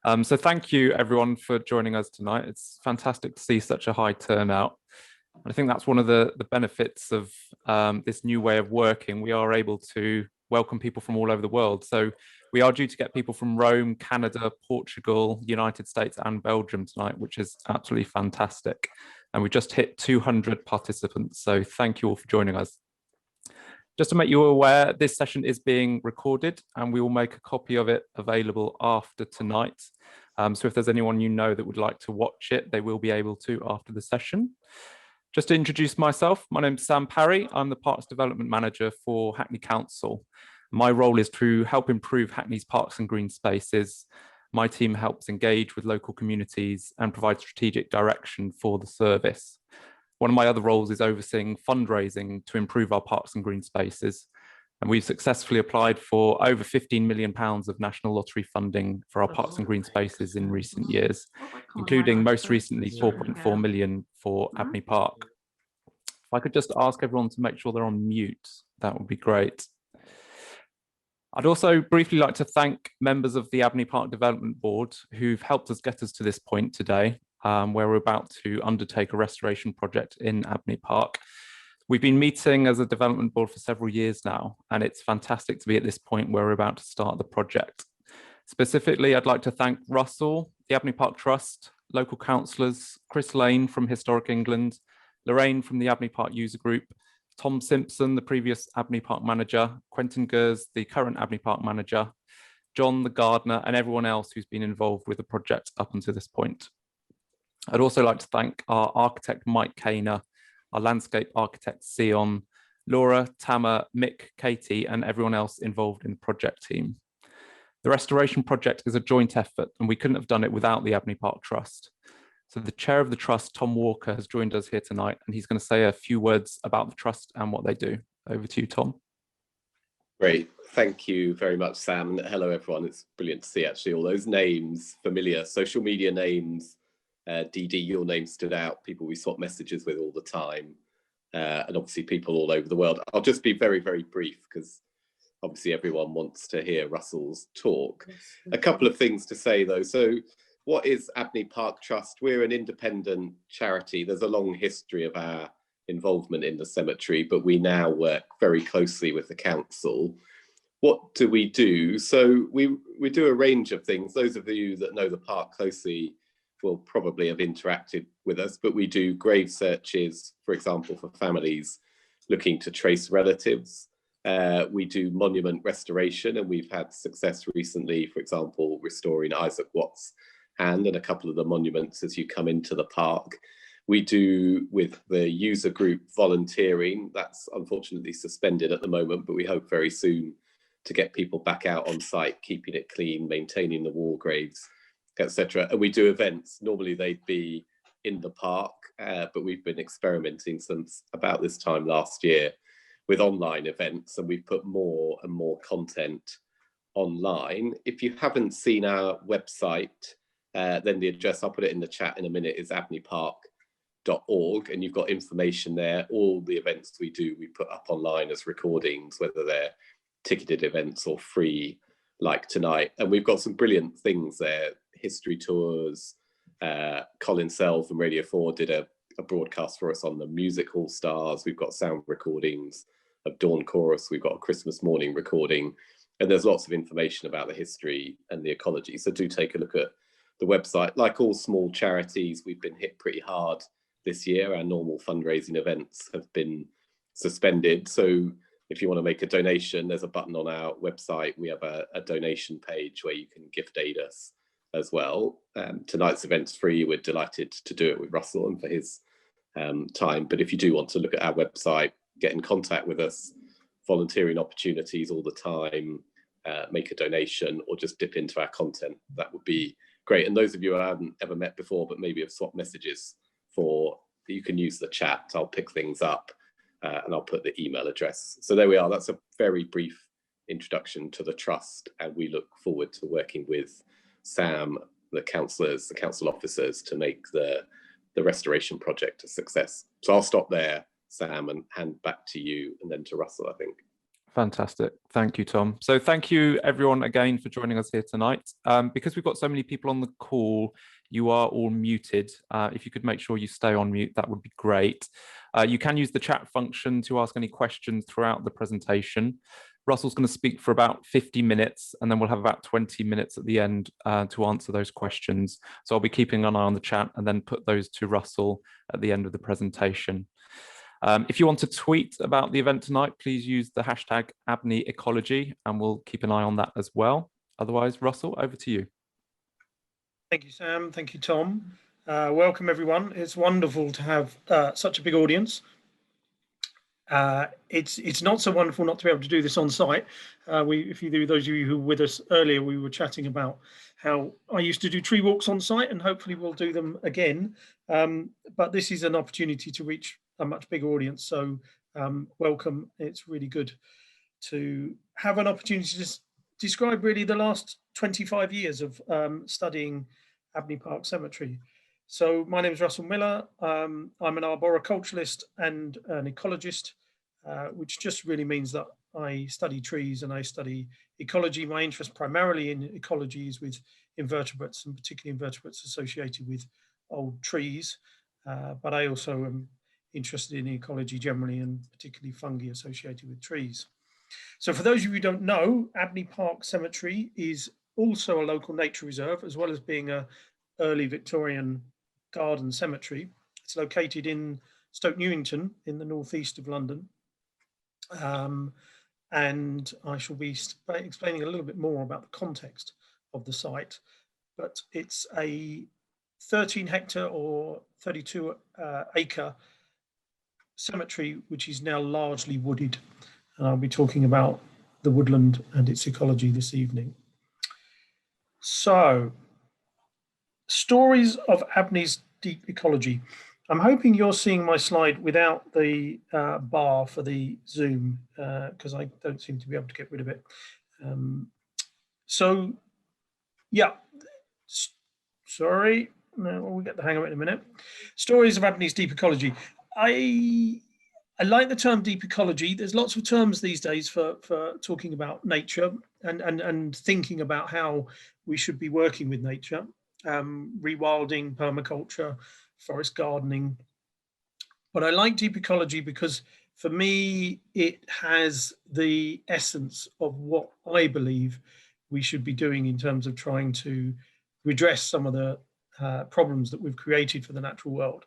So thank you everyone for joining us tonight. It's fantastic to see such a high turnout. I think that's one of the benefits of this new way of working. We are able to welcome people from all over the world. So we are due to get people from Rome, Canada, Portugal, United States and Belgium tonight, which is absolutely fantastic. And we just hit 200 participants. So thank you all for joining us. Just to make you aware, this session is being recorded and we will make a copy of it available after tonight. So if there's anyone you know that would like to watch it, they will be able to after the session. Just to introduce myself, my name's Sam Parry. I'm the Parks Development Manager for Hackney Council. My role is to help improve Hackney's parks and green spaces. My team helps engage with local communities and provide strategic direction for the service. One of my other roles is overseeing fundraising to improve our parks and green spaces. And we've successfully applied for over £15 million of National Lottery funding for our parks and green spaces in recent years, including most recently 4.4 million for Abney Park. If I could just ask everyone to make sure they're on mute, that would be great. I'd also briefly like to thank members of the Abney Park Development Board who've helped us get us to this point today, where we're about to undertake a restoration project in Abney Park. We've been meeting as a development board for several years now, and it's fantastic to be at this point where we're about to start the project. Specifically, I'd like to thank Russell, the Abney Park Trust, local councillors, Chris Lane from Historic England, Lorraine from the Abney Park User Group, Tom Simpson, the previous Abney Park manager, Quentin Gers, the current Abney Park manager, John the gardener, and everyone else who's been involved with the project up until this point. I'd also like to thank our architect, Mike Kaner, our landscape architect, Sion, Laura, Tama, Mick, Katie, and everyone else involved in the project team. The restoration project is a joint effort, and we couldn't have done it without the Abney Park Trust. So the chair of the trust, Tom Walker, has joined us here tonight, and he's going to say a few words about the trust and what they do. Over to you, Tom. Great. Thank you very much, Sam. And hello, everyone. It's brilliant to see actually all those names, familiar social media names. DD, your name stood out, people we swap messages with all the time, and obviously people all over the world. I'll just be very, very brief because obviously everyone wants to hear Russell's talk. A couple of things to say though. So what is Abney Park Trust? We're an independent charity. There's a long history of our involvement in the cemetery, but we now work very closely with the council. What do we do? So we do a range of things. Those of you that know the park closely will probably have interacted with us, but we do grave searches, for example, for families looking to trace relatives. We do monument restoration, and we've had success recently, for example, restoring Isaac Watts' hand and a couple of the monuments as you come into the park. We do with the user group volunteering. That's unfortunately suspended at the moment, but we hope very soon to get people back out on site, keeping it clean, maintaining the wall graves, etc. And we do events. Normally they'd be in the park, but we've been experimenting since about this time last year with online events, and we've put more and more content online. If you haven't seen our website, then the address, I'll put it in the chat in a minute, is abneypark.org, and you've got information there. All the events we do, we put up online as recordings, whether they're ticketed events or free, like tonight. And we've got some brilliant things there. History tours. Colin Sell from Radio 4 did a broadcast for us on the Music Hall Stars. We've got sound recordings of Dawn Chorus. We've got a Christmas morning recording. And there's lots of information about the history and the ecology. So do take a look at the website. Like all small charities, we've been hit pretty hard this year. Our normal fundraising events have been suspended. So if you want to make a donation, there's a button on our website. We have a donation page where you can gift aid us as well. Tonight's event's free. We're delighted to do it with Russell and for his time. But if you do want to look at our website, get in contact with us, volunteering opportunities all the time, make a donation or just dip into our content, that would be great. And those of you I haven't ever met before, but maybe have swapped messages for, you can use the chat. I'll pick things up and I'll put the email address. So there we are. That's a very brief introduction to the trust, and we look forward to working with Sam, the councillors, the council officers to make the restoration project a success. So I'll stop there, Sam, and hand back to you and then to Russell, I think. Fantastic. Thank you, Tom. So thank you everyone again for joining us here tonight. Because we've got so many people on the call, you are all muted. If you could make sure you stay on mute, that would be great. You can use the chat function to ask any questions throughout the presentation. Russell's going to speak for about 50 minutes, and then we'll have about 20 minutes at the end to answer those questions. So I'll be keeping an eye on the chat and then put those to Russell at the end of the presentation. If you want to tweet about the event tonight, please use the hashtag Abney Ecology, and we'll keep an eye on that as well. Otherwise, Russell, over to you. Thank you, Sam. Thank you, Tom. Welcome, everyone. It's wonderful to have such a big audience. It's not so wonderful not to be able to do this on site. If those of you who were with us earlier, we were chatting about how I used to do tree walks on site, and hopefully we'll do them again. But this is an opportunity to reach a much bigger audience. So welcome. It's really good to have an opportunity to just describe really the last 25 years of studying Abney Park Cemetery. So my name is Russell Miller. I'm an arboriculturalist and an ecologist, which just really means that I study trees and I study ecology. My interest primarily in ecology is with invertebrates, and particularly invertebrates associated with old trees. But I also am interested in ecology generally, and particularly fungi associated with trees. So for those of you who don't know, Abney Park Cemetery is also a local nature reserve, as well as being an early Victorian garden cemetery. It's located in Stoke Newington in the northeast of London. And I shall be explaining a little bit more about the context of the site, but it's a 13 hectare or 32 acre cemetery, which is now largely wooded. And I'll be talking about the woodland and its ecology this evening. So, stories of Abney's deep ecology. I'm hoping you're seeing my slide without the bar for the zoom, because I don't seem to be able to get rid of it. So, yeah, sorry, no, we'll get the hang of it in a minute. Stories of Abney's deep ecology. I like the term deep ecology. There's lots of terms these days for talking about nature and thinking about how we should be working with nature. Rewilding, permaculture, forest gardening. But I like deep ecology because for me, it has the essence of what I believe we should be doing in terms of trying to redress some of the problems that we've created for the natural world.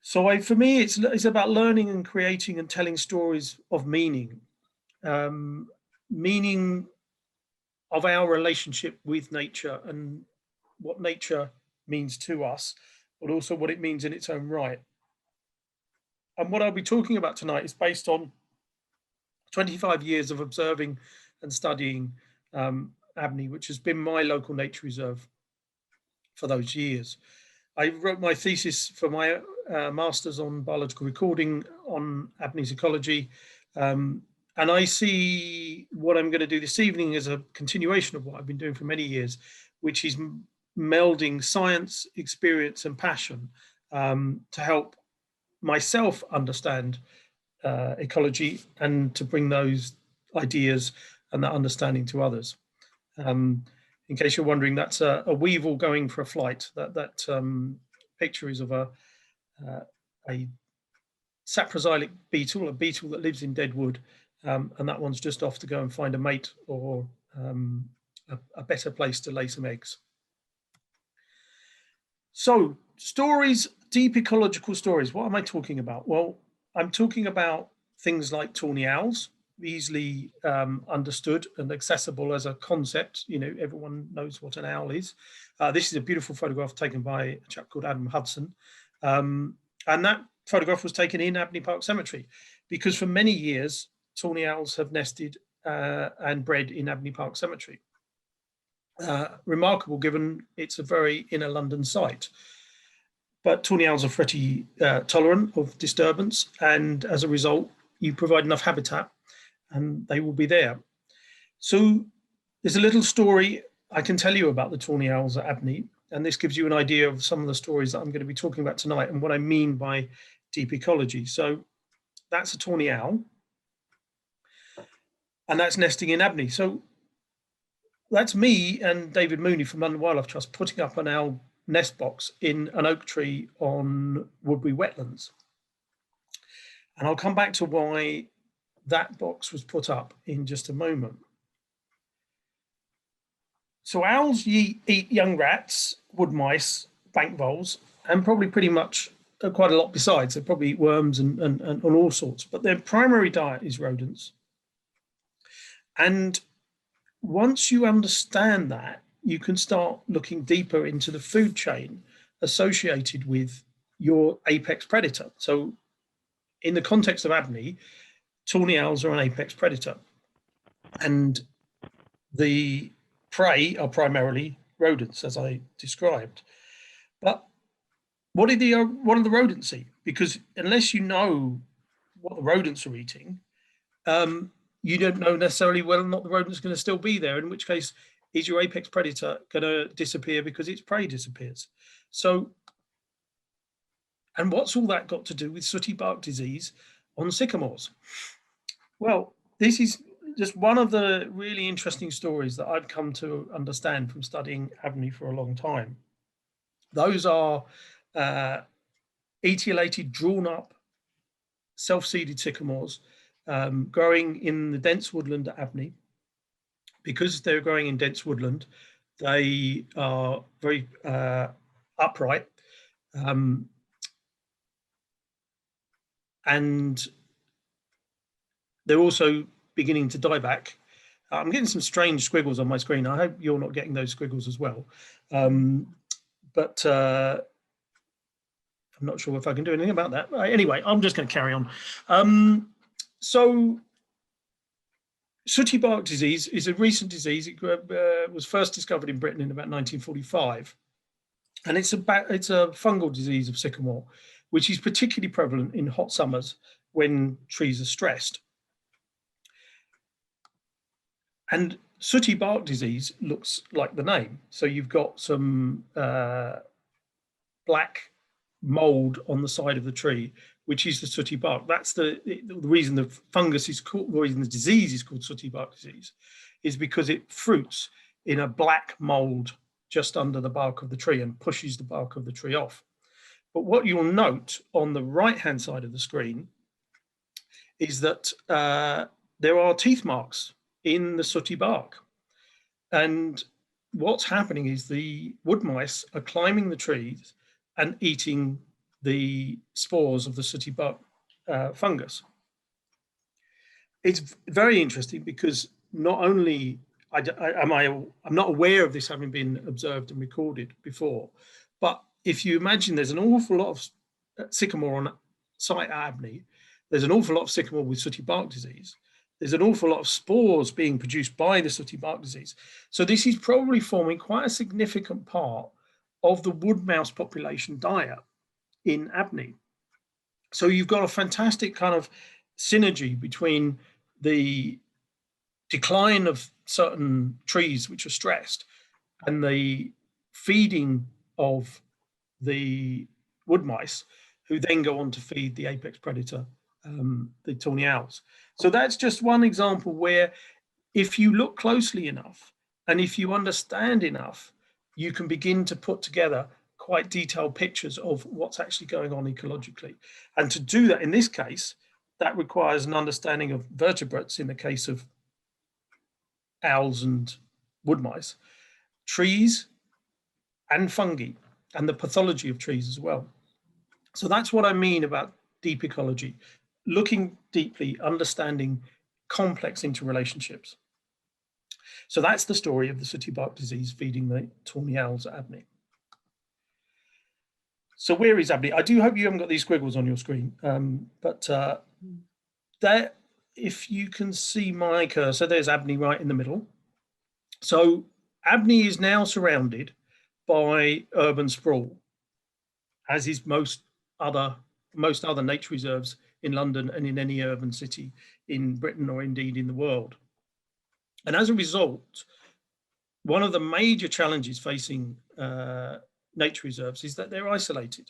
So for me, it's about learning and creating and telling stories of meaning. Meaning of our relationship with nature and what nature means to us, but also what it means in its own right. And what I'll be talking about tonight is based on 25 years of observing and studying Abney, which has been my local nature reserve for those years. I wrote my thesis for my master's on biological recording on Abney's ecology. And I see what I'm going to do this evening as a continuation of what I've been doing for many years, which is melding science, experience, and passion to help myself understand ecology and to bring those ideas and that understanding to others. In case you're wondering, that's a weevil going for a flight. That picture is of a saproxylic beetle, a beetle that lives in dead wood, and that one's just off to go and find a mate or a better place to lay some eggs. So stories, deep ecological stories. What am I talking about? Well, I'm talking about things like tawny owls, easily understood and accessible as a concept. You know, everyone knows what an owl is. This is a beautiful photograph taken by a chap called Adam Hudson. And that photograph was taken in Abney Park Cemetery because for many years, tawny owls have nested and bred in Abney Park Cemetery. Remarkable given it's a very inner London site. But tawny owls are pretty tolerant of disturbance, and as a result, you provide enough habitat and they will be there. So there's a little story I can tell you about the tawny owls at Abney, and this gives you an idea of some of the stories that I'm going to be talking about tonight and what I mean by deep ecology. So that's a tawny owl. and that's nesting in Abney. So that's me and David Mooney from London Wildlife Trust putting up an owl nest box in an oak tree on Woodbury wetlands. And I'll come back to why that box was put up in just a moment. So owls eat young rats, wood mice, bank voles, and probably pretty much quite a lot besides. They probably eat worms and all sorts, but their primary diet is rodents. And once you understand that, you can start looking deeper into the food chain associated with your apex predator. So in the context of Abney, tawny owls are an apex predator, and the prey are primarily rodents, as I described. But what do the rodents eat? Because unless you know what the rodents are eating, you don't know necessarily whether or not the rodent's going to still be there, in which case is your apex predator going to disappear because its prey disappears. So, and what's all that got to do with sooty bark disease on sycamores? Well, this is just one of the really interesting stories that I've come to understand from studying Abney for a long time. Those are etiolated, drawn up, self-seeded sycamores growing in the dense woodland at Abney. Because they're growing in dense woodland, they are very upright, and they're also beginning to die back. I'm getting some strange squiggles on my screen. I hope you're not getting those squiggles as well. But I'm not sure if I can do anything about that. Anyway, I'm just going to carry on. So sooty bark disease is a recent disease. It was first discovered in Britain in about 1945. And it's a fungal disease of sycamore, which is particularly prevalent in hot summers when trees are stressed. And sooty bark disease looks like the name. So you've got some black mold on the side of the tree, which is the sooty bark. That's the reason the fungus is called, the reason the disease is called sooty bark disease, is because it fruits in a black mold just under the bark of the tree and pushes the bark of the tree off. But what you'll note on the right-hand side of the screen is that there are teeth marks in the sooty bark. And what's happening is the wood mice are climbing the trees and eating the spores of the sooty bark fungus. It's very interesting because not only I'm not aware of this having been observed and recorded before, but if you imagine there's an awful lot of sycamore on site at Abney, there's an awful lot of sycamore with sooty bark disease. There's an awful lot of spores being produced by the sooty bark disease. So this is probably forming quite a significant part of the wood mouse population diet in Abney. So you've got a fantastic kind of synergy between the decline of certain trees which are stressed and the feeding of the wood mice, who then go on to feed the apex predator, the tawny owls. So that's just one example where if you look closely enough and if you understand enough, you can begin to put together quite detailed pictures of what's actually going on ecologically. And to do that in this case, that requires an understanding of vertebrates in the case of owls and wood mice, trees and fungi, and the pathology of trees as well. So that's what I mean about deep ecology, looking deeply, understanding complex interrelationships. So that's the story of the sooty bark disease feeding the tawny owls at Abney. So where is Abney? I do hope you haven't got these squiggles on your screen, but there, if you can see my cursor, there's Abney right in the middle. So Abney is now surrounded by urban sprawl, as is most other nature reserves in London and in any urban city in Britain or indeed in the world. And as a result, one of the major challenges facing nature reserves is that they're isolated.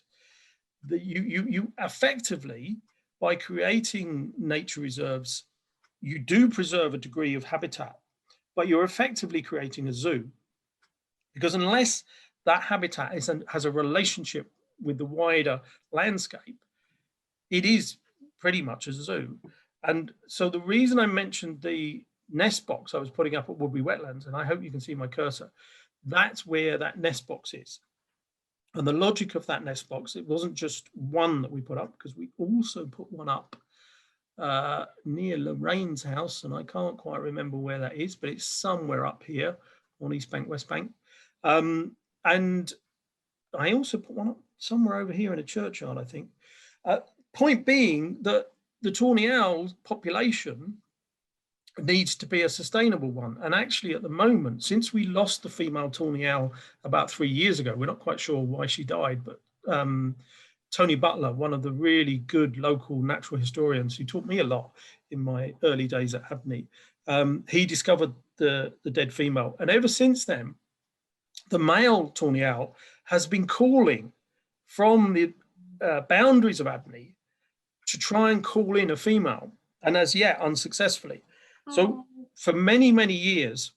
You effectively, by creating nature reserves you do preserve a degree of habitat, but you're effectively creating a zoo. Because unless that habitat has a relationship with the wider landscape, it is pretty much a zoo. And so the reason I mentioned the nest box I was putting up at Woodbury Wetlands, and I hope you can see my cursor, that's where that nest box is. And the logic of that nest box, it wasn't just one that we put up, because we also put one up near Lorraine's house, and I can't quite remember where that is, but it's somewhere up here on East Bank, West Bank. And I also put one up somewhere over here in a churchyard, I think. Point being that the tawny owl population needs to be a sustainable one. And actually at the moment, since we lost the female tawny owl about 3 years ago, we're not quite sure why she died, but Tony Butler, one of the really good local natural historians who taught me a lot in my early days at Abney, he discovered the dead female. And ever since then, the male tawny owl has been calling from the boundaries of Abney to try and call in a female, and as yet unsuccessfully. So for many, many years,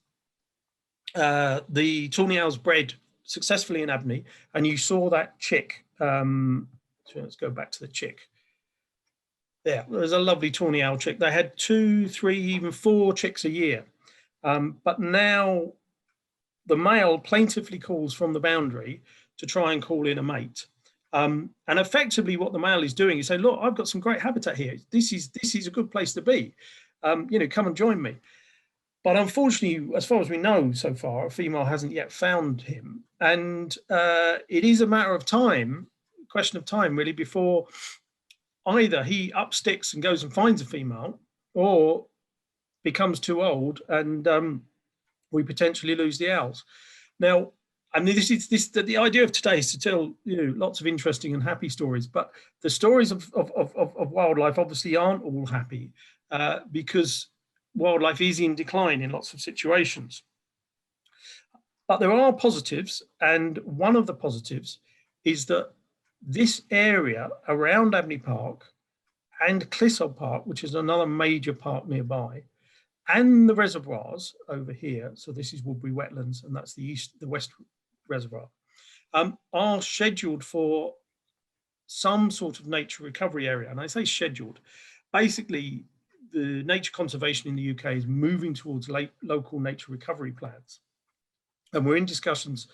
the tawny owls bred successfully in Abney, and you saw that chick. So let's go back to the chick. There, there's a lovely tawny owl chick. They had 2, 3, even 4 chicks a year. But now the male plaintively calls from the boundary to try and call in a mate. And effectively what the male is doing is saying, look, I've got some great habitat here. This is a good place to be. Come and join me. But unfortunately, as far as we know so far, a female hasn't yet found him. And it is a matter of time, question of time really, before either he up sticks and goes and finds a female, or becomes too old and we potentially lose the owls. Now, I mean, the idea of today is to tell lots of interesting and happy stories, but the stories of wildlife obviously aren't all happy because wildlife is in decline in lots of situations. But there are positives, and one of the positives is that this area around Abney Park and Clissold Park, which is another major park nearby, and the reservoirs over here, so this is Woodbury Wetlands, and that's the west reservoir, are scheduled for some sort of nature recovery area. And I say scheduled, basically the nature conservation in the UK is moving towards local nature recovery plans. And we're in discussions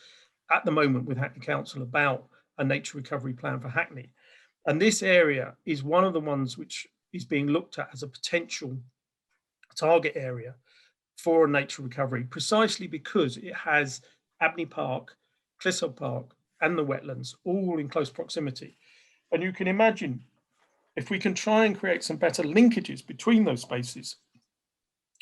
at the moment with Hackney Council about a nature recovery plan for Hackney. And this area is one of the ones which is being looked at as a potential target area for a nature recovery, precisely because it has Abney Park, Clissold Park, and the wetlands all in close proximity. And you can imagine if we can try and create some better linkages between those spaces,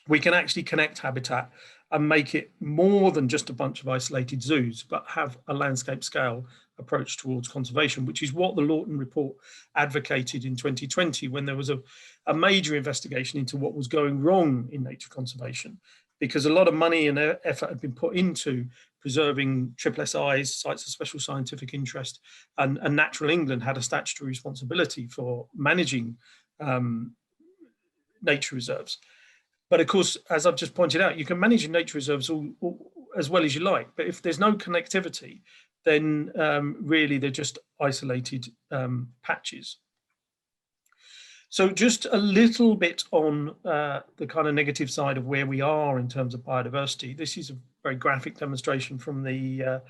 we can actually connect habitat and make it more than just a bunch of isolated zoos, but have a landscape scale approach towards conservation, which is what the Lawton report advocated in 2020, when there was a major investigation into what was going wrong in nature conservation, because a lot of money and effort had been put into preserving SSSIs, sites of special scientific interest, and Natural England had a statutory responsibility for managing nature reserves. But of course, as I've just pointed out, you can manage your nature reserves all as well as you like, but if there's no connectivity, then really they're just isolated patches. So just a little bit on the kind of negative side of where we are in terms of biodiversity. This is a very graphic demonstration from the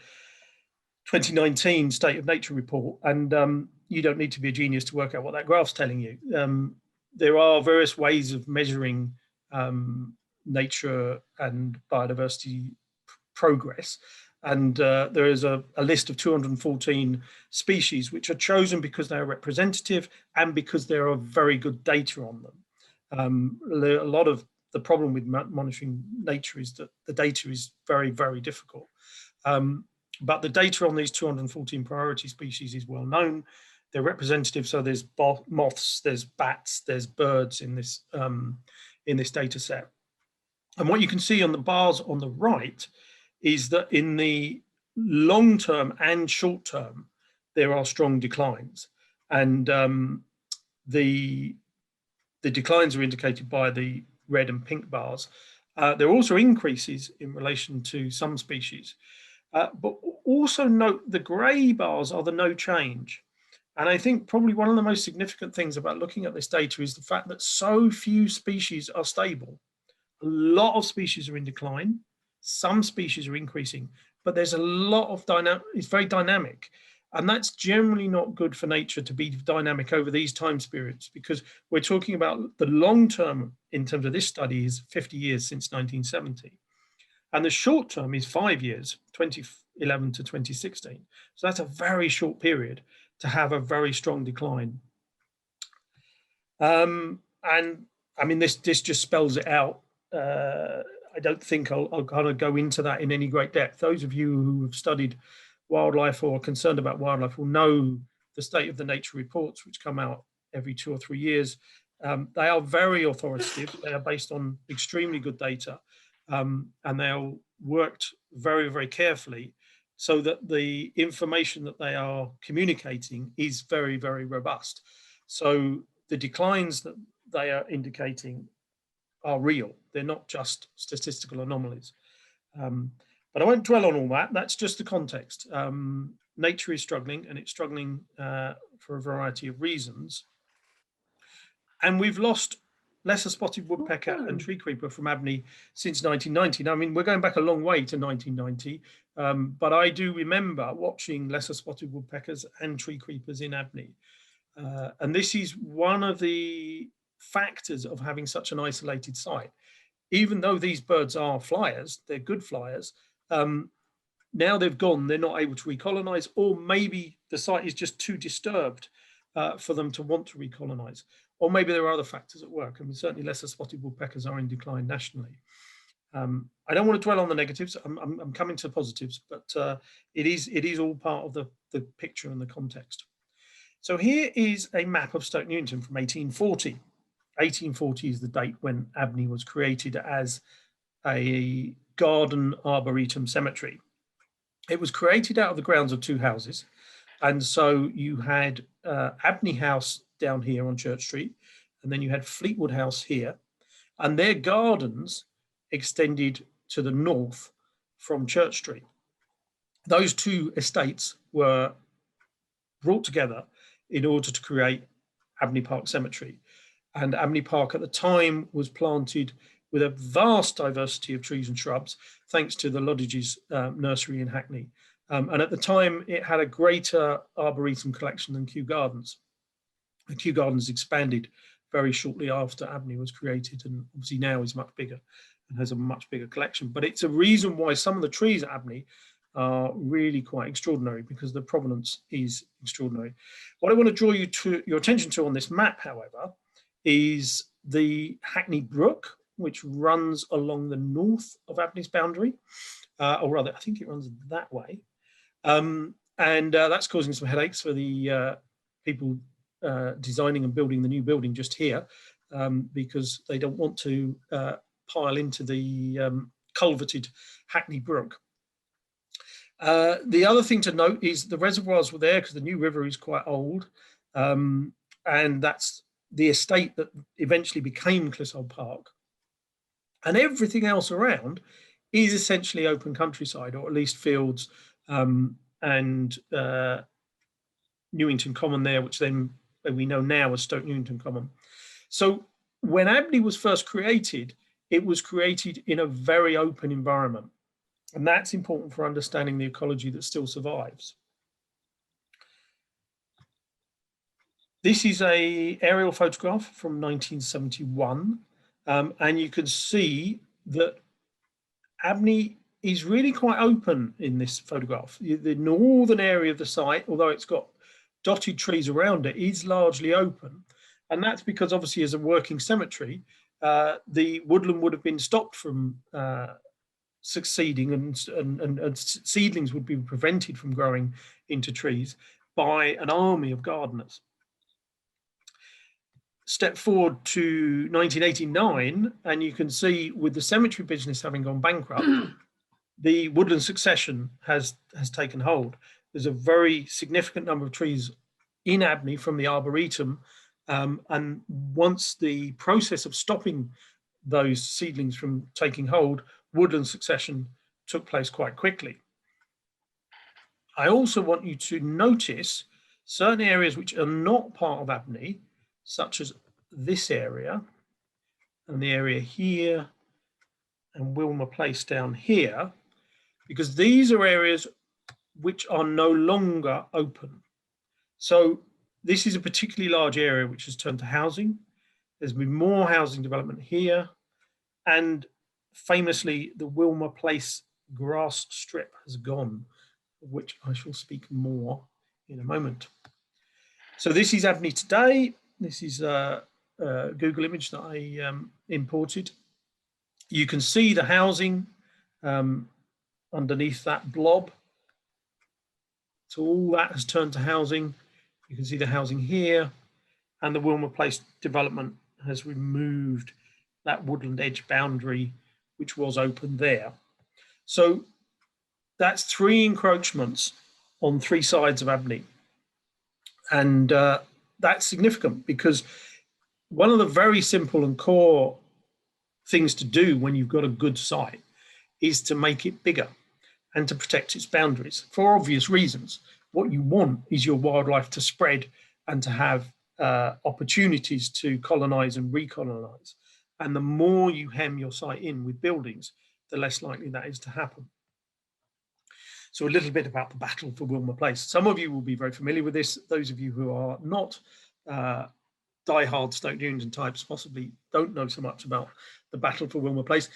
2019 State of Nature report, and you don't need to be a genius to work out what that graph's telling you. There are various ways of measuring nature and biodiversity progress. And there is a list of 214 species, which are chosen because they are representative and because there are very good data on them. A lot of the problem with monitoring nature is that the data is very, very difficult. But the data on these 214 priority species is well known. They're representative, so there's moths, there's bats, there's birds in this data set. And what you can see on the bars on the right is that in the long term and short term, there are strong declines. And the declines are indicated by the red and pink bars. There are also increases in relation to some species. But also note the grey bars are the no change. And I think probably one of the most significant things about looking at this data is the fact that so few species are stable. A lot of species are in decline, some species are increasing, but there's a lot of it's very dynamic. And that's generally not good for nature to be dynamic over these time periods, because we're talking about the long term in terms of this study is 50 years since 1970. And the short term is 5 years, 2011 to 2016. So that's a very short period to have a very strong decline. And I mean, this just spells it out. I don't think I'll kind of go into that in any great depth. Those of you who have studied wildlife or are concerned about wildlife will know the State of the Nature reports, which come out every 2 or 3 years. They are very authoritative. They are based on extremely good data. And they're worked very, very carefully so that the information that they are communicating is very, very robust. So the declines that they are indicating are real. They're not just statistical anomalies. But I won't dwell on all that. That's just the context. Nature is struggling, and it's struggling for a variety of reasons. And we've lost lesser spotted woodpecker and tree creeper from Abney since 1990. Now, I mean, we're going back a long way to 1990, but I do remember watching lesser spotted woodpeckers and tree creepers in Abney. And this is one of the factors of having such an isolated site. Even though these birds are flyers, they're good flyers, now they've gone, they're not able to recolonize, or maybe the site is just too disturbed for them to want to recolonize. Or maybe there are other factors at work. I mean, certainly lesser spotted woodpeckers are in decline nationally. I don't want to dwell on the negatives. I'm coming to the positives, but it is all part of the picture and the context. So here is a map of Stoke Newington from 1840. 1840 is the date when Abney was created as a garden arboretum cemetery. It was created out of the grounds of 2 houses. And so you had Abney House down here on Church Street, and then you had Fleetwood House here, and their gardens extended to the north from Church Street. Those 2 estates were brought together in order to create Abney Park Cemetery. And Abney Park at the time was planted with a vast diversity of trees and shrubs, thanks to the Loddage's nursery in Hackney. And at the time, it had a greater arboretum collection than Kew Gardens. And Kew Gardens expanded very shortly after Abney was created, and obviously now is much bigger and has a much bigger collection. But it's a reason why some of the trees at Abney are really quite extraordinary, because the provenance is extraordinary. What I want to draw your attention to on this map, however, is the Hackney Brook, which runs along the north of Abney's boundary, or rather, I think it runs that way. And that's causing some headaches for the people designing and building the new building just here, because they don't want to pile into the culverted Hackney Brook. The other thing to note is the reservoirs were there because the new river is quite old, and that's the estate that eventually became Clissold Park. And everything else around is essentially open countryside, or at least fields, and Newington Common there, which then we know now as Stoke Newington Common. So when Abney was first created, it was created in a very open environment. And that's important for understanding the ecology that still survives. This is an aerial photograph from 1971. And you can see that Abney is really quite open in this photograph. The northern area of the site, although it's got dotted trees around it, is largely open. And that's because obviously as a working cemetery, the woodland would have been stopped from succeeding, and seedlings would be prevented from growing into trees by an army of gardeners. Step forward to 1989, and you can see with the cemetery business having gone bankrupt, the woodland succession has taken hold. There's a very significant number of trees in Abney from the Arboretum, and once the process of stopping those seedlings from taking hold, woodland succession took place quite quickly. I also want you to notice certain areas which are not part of Abney, such as this area and the area here and Wilmer Place down here, because these are areas which are no longer open. So this is a particularly large area which has turned to housing. There's been more housing development here, and famously the Wilmer Place grass strip has gone, of which I shall speak more in a moment. So this is Abney today. This is a Google image that I imported. You can see the housing underneath that blob. So all that has turned to housing. You can see the housing here, and the Wilmer Place development has removed that woodland edge boundary, which was open there. So that's 3 encroachments on 3 sides of Abney. And that's significant, because one of the very simple and core things to do when you've got a good site is to make it bigger and to protect its boundaries for obvious reasons. What you want is your wildlife to spread and to have opportunities to colonize and recolonize. And the more you hem your site in with buildings, the less likely that is to happen. So a little bit about the battle for Wilmer Place. Some of you will be very familiar with this. Those of you who are not diehard Stoke Newington types possibly don't know so much about the battle for Wilmer Place.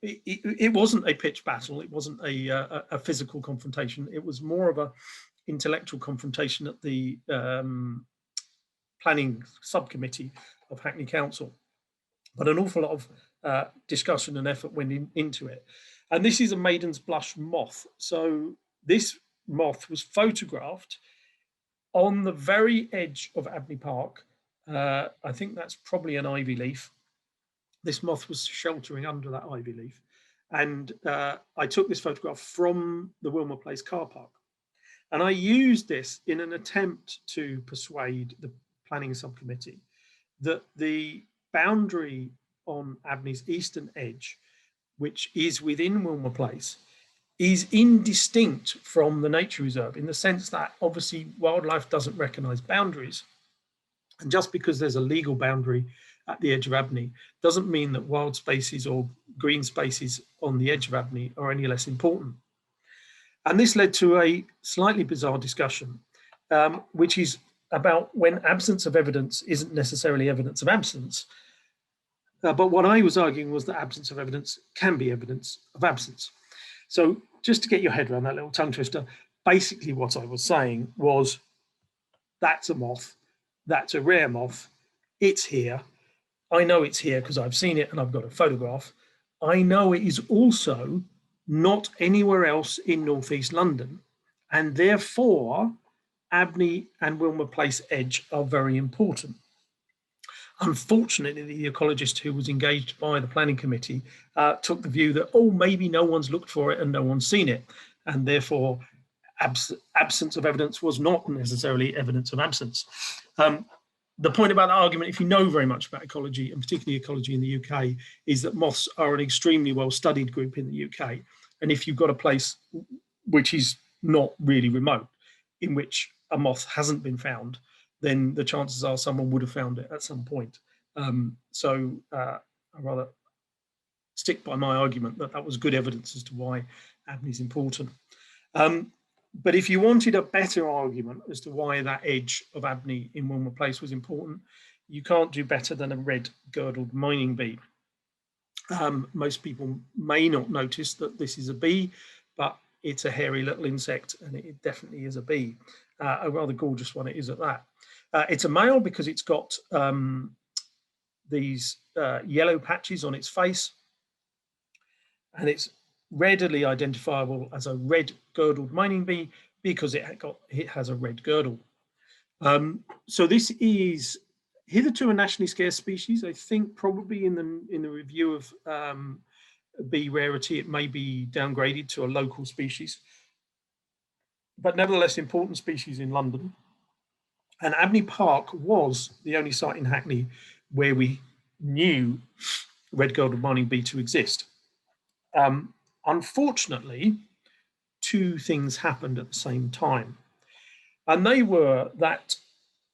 It wasn't a pitched battle. It wasn't a physical confrontation. It was more of a intellectual confrontation at the planning subcommittee of Hackney Council. But an awful lot of discussion and effort went into it. And this is a maiden's blush moth. So this moth was photographed on the very edge of Abney Park. I think that's probably an ivy leaf. This moth was sheltering under that ivy leaf. And I took this photograph from the Wilmer Place car park. And I used this in an attempt to persuade the planning subcommittee that the boundary on Abney's eastern edge, which is within Wilmer Place, is indistinct from the nature reserve, in the sense that obviously wildlife doesn't recognise boundaries. And just because there's a legal boundary at the edge of Abney doesn't mean that wild spaces or green spaces on the edge of Abney are any less important. And this led to a slightly bizarre discussion, which is about when absence of evidence isn't necessarily evidence of absence. But what I was arguing was that absence of evidence can be evidence of absence. So just to get your head around that little tongue twister, basically what I was saying was, that's a moth, that's a rare moth, it's here. I know it's here because I've seen it and I've got a photograph. I know it is also not anywhere else in northeast London, and therefore Abney and Wilmer Place edge are very important. Unfortunately, the ecologist who was engaged by the planning committee took the view that, oh, maybe no one's looked for it and no one's seen it, and therefore absence of evidence was not necessarily evidence of absence. The point about that argument, if you know very much about ecology, and particularly ecology in the UK, is that moths are an extremely well-studied group in the UK. And if you've got a place which is not really remote, in which a moth hasn't been found, then the chances are someone would have found it at some point. So I'd rather stick by my argument that that was good evidence as to why Abney is important. But if you wanted a better argument as to why that edge of Abney in Wilmer Place was important, you can't do better than a red girdled mining bee. Most people may not notice that this is a bee, but it's a hairy little insect, and it definitely is a bee. A rather gorgeous one it is at that. It's a male because it's got these yellow patches on its face, and it's readily identifiable as a red girdled mining bee because it has a red girdle. So this is hitherto a nationally scarce species. I think probably in the review of bee rarity, it may be downgraded to a local species, but nevertheless important species in London. And Abney Park was the only site in Hackney where we knew red-girdled mining bee to exist. Unfortunately, two things happened at the same time. And they were that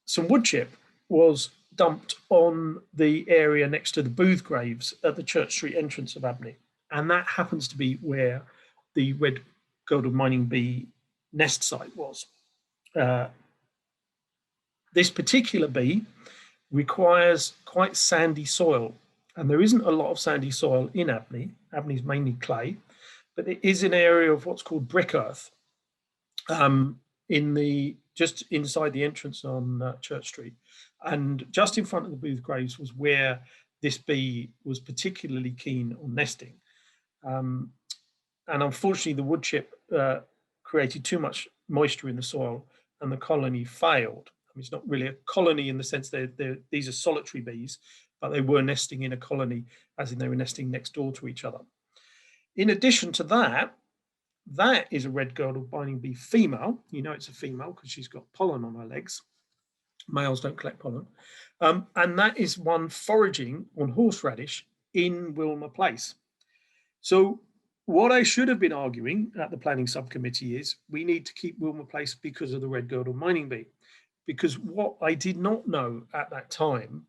some wood chip was dumped on the area next to the Booth graves at the Church Street entrance of Abney. And that happens to be where the red-girdled mining bee nest site was. This particular bee requires quite sandy soil, and there isn't a lot of sandy soil in Abney. Abney is mainly clay, but it is an area of what's called brick earth just inside the entrance on Church Street. And just in front of the Booth graves was where this bee was particularly keen on nesting. And unfortunately, the wood chip created too much moisture in the soil and the colony failed. I mean, it's not really a colony in the sense these are solitary bees, but they were nesting in a colony, as in they were nesting next door to each other. In addition to that, that is a red-girdled mining bee female. You know it's a female because she's got pollen on her legs. Males don't collect pollen. And that is one foraging on horseradish in Wilmer Place. So what I should have been arguing at the planning subcommittee is we need to keep Wilmer Place because of the red-girdled mining bee. Because what I did not know at that time,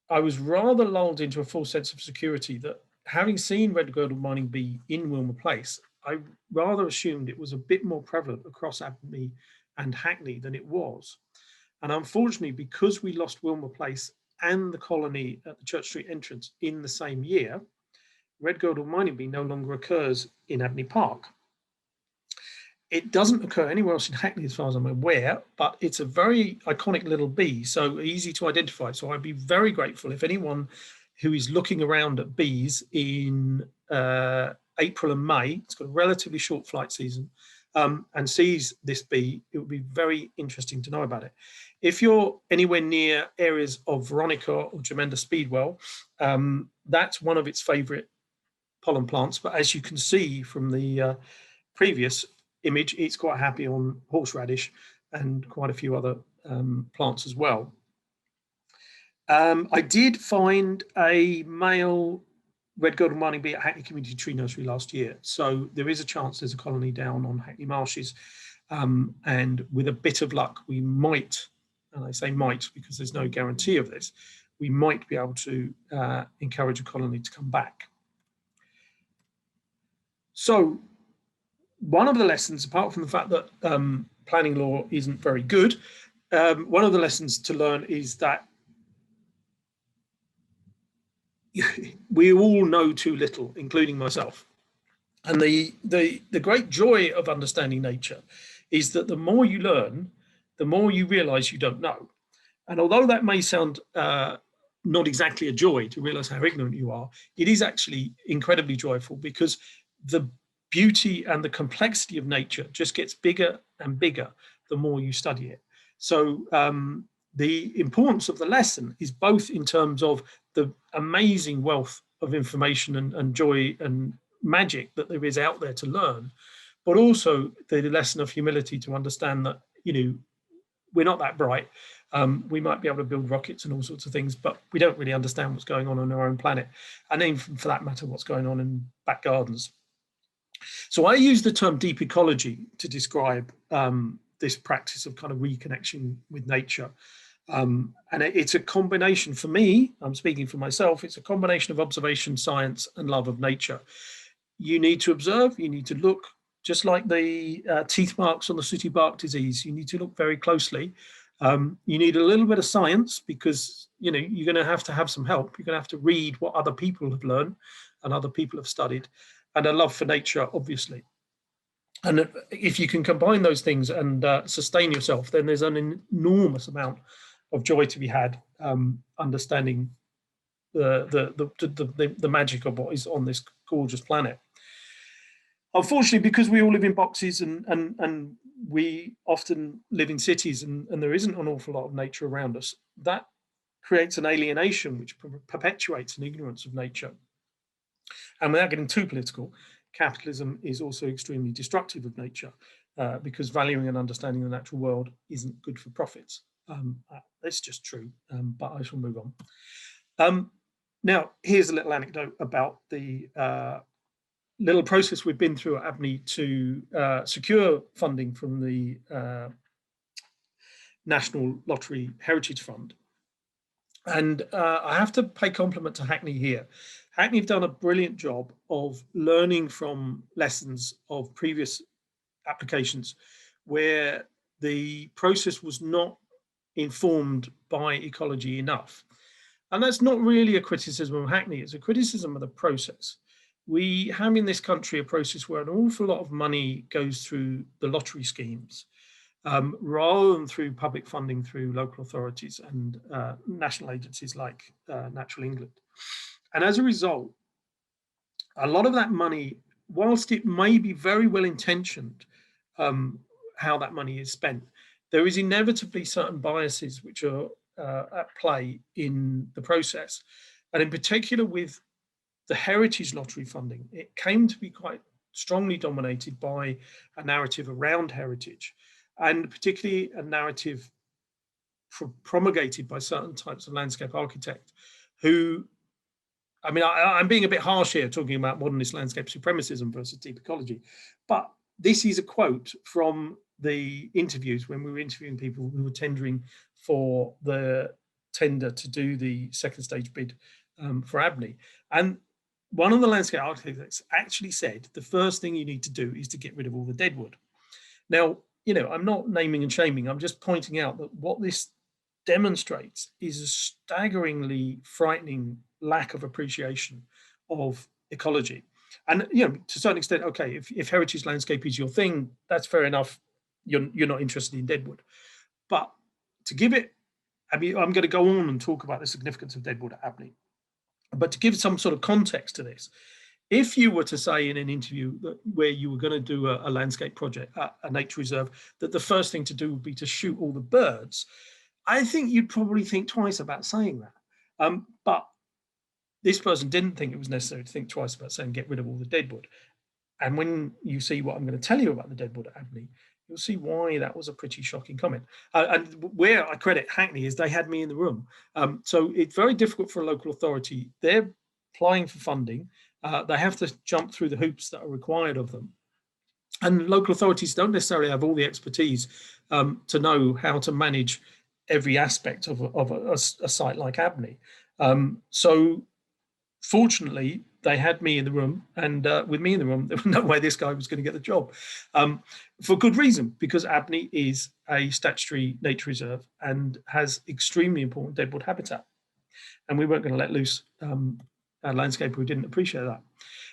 I was rather lulled into a false sense of security that having seen red-girdled mining bee in Wilmer Place, I rather assumed it was a bit more prevalent across Abney and Hackney than it was. And unfortunately, because we lost Wilmer Place and the colony at the Church Street entrance in the same year, red-girdled mining bee no longer occurs in Abney Park. It doesn't occur anywhere else in Hackney as far as I'm aware, but it's a very iconic little bee, so easy to identify. So I'd be very grateful if anyone who is looking around at bees in April and May, it's got a relatively short flight season, and sees this bee, it would be very interesting to know about it. If you're anywhere near areas of Veronica or Jamenda Speedwell, that's one of its favourite pollen plants. But as you can see from the previous image, it's quite happy on horseradish and quite a few other plants as well. I did find a male red-girdled mining bee at Hackney Community Tree Nursery last year. So there is a chance there's a colony down on Hackney Marshes. And with a bit of luck, we might, and I say might because there's no guarantee of this, we might be able to encourage a colony to come back. So one of the lessons, apart from the fact that planning law isn't very good, one of the lessons to learn is that we all know too little, including myself. And the great joy of understanding nature is that the more you learn, the more you realize you don't know. And although that may sound not exactly a joy to realize how ignorant you are, it is actually incredibly joyful because the beauty and the complexity of nature just gets bigger and bigger the more you study it. So the importance of the lesson is both in terms of the amazing wealth of information and joy and magic that there is out there to learn, but also the lesson of humility to understand that, you know, we're not that bright. We might be able to build rockets and all sorts of things, but we don't really understand what's going on our own planet. And even for that matter, what's going on in back gardens. So I use the term deep ecology to describe this practice of kind of reconnection with nature. And it's a combination for me, I'm speaking for myself, it's a combination of observation, science, and love of nature. You need to observe, you need to look, just like the teeth marks on the sooty bark disease, you need to look very closely. You need a little bit of science because, you know, you're going to have some help. You're going to have to read what other people have learned and other people have studied, and a love for nature, obviously. And if you can combine those things and sustain yourself, then there's an enormous amount of joy to be had, understanding the magic of what is on this gorgeous planet. Unfortunately, because we all live in boxes and we often live in cities and there isn't an awful lot of nature around us, that creates an alienation which perpetuates an ignorance of nature. And without getting too political, capitalism is also extremely destructive of nature because valuing and understanding the natural world isn't good for profits. That's just true, but I shall move on. Now, here's a little anecdote about the little process we've been through at Abney to secure funding from the National Lottery Heritage Fund. And I have to pay compliment to Hackney here. Hackney have done a brilliant job of learning from lessons of previous applications where the process was not informed by ecology enough. And that's not really a criticism of Hackney, it's a criticism of the process. We have in this country a process where an awful lot of money goes through the lottery schemes, rather than through public funding through local authorities and national agencies like Natural England. And as a result, a lot of that money, whilst it may be very well intentioned, how that money is spent, there is inevitably certain biases which are at play in the process. And in particular with the heritage lottery funding, it came to be quite strongly dominated by a narrative around heritage, and particularly a narrative promulgated by certain types of landscape architect who, I mean, I'm being a bit harsh here talking about modernist landscape supremacism versus deep ecology, but this is a quote from the interviews when we were interviewing people who were tendering for the tender to do the second stage bid for Abney. And one of the landscape architects actually said, the first thing you need to do is to get rid of all the deadwood. Now, you know, I'm not naming and shaming, I'm just pointing out that what this demonstrates is a staggeringly frightening lack of appreciation of ecology. And, you know, to a certain extent, okay, if heritage landscape is your thing, that's fair enough. You're not interested in deadwood. But to give it, I mean, I'm going to go on and talk about the significance of deadwood at Abney. But to give some sort of context to this, if you were to say in an interview that where you were going to do a landscape project, a nature reserve, that the first thing to do would be to shoot all the birds, I think you'd probably think twice about saying that. But this person didn't think it was necessary to think twice about saying get rid of all the deadwood. And when you see what I'm going to tell you about the deadwood at Abney, you'll see why that was a pretty shocking comment. And where I credit Hackney is they had me in the room. So it's very difficult for a local authority. They're applying for funding. They have to jump through the hoops that are required of them. And local authorities don't necessarily have all the expertise to know how to manage every aspect of a site like Abney. So fortunately, they had me in the room, and with me in the room, there was no way this guy was going to get the job. For good reason, because Abney is a statutory nature reserve and has extremely important deadwood habitat. And we weren't going to let loose a landscaper who didn't appreciate that.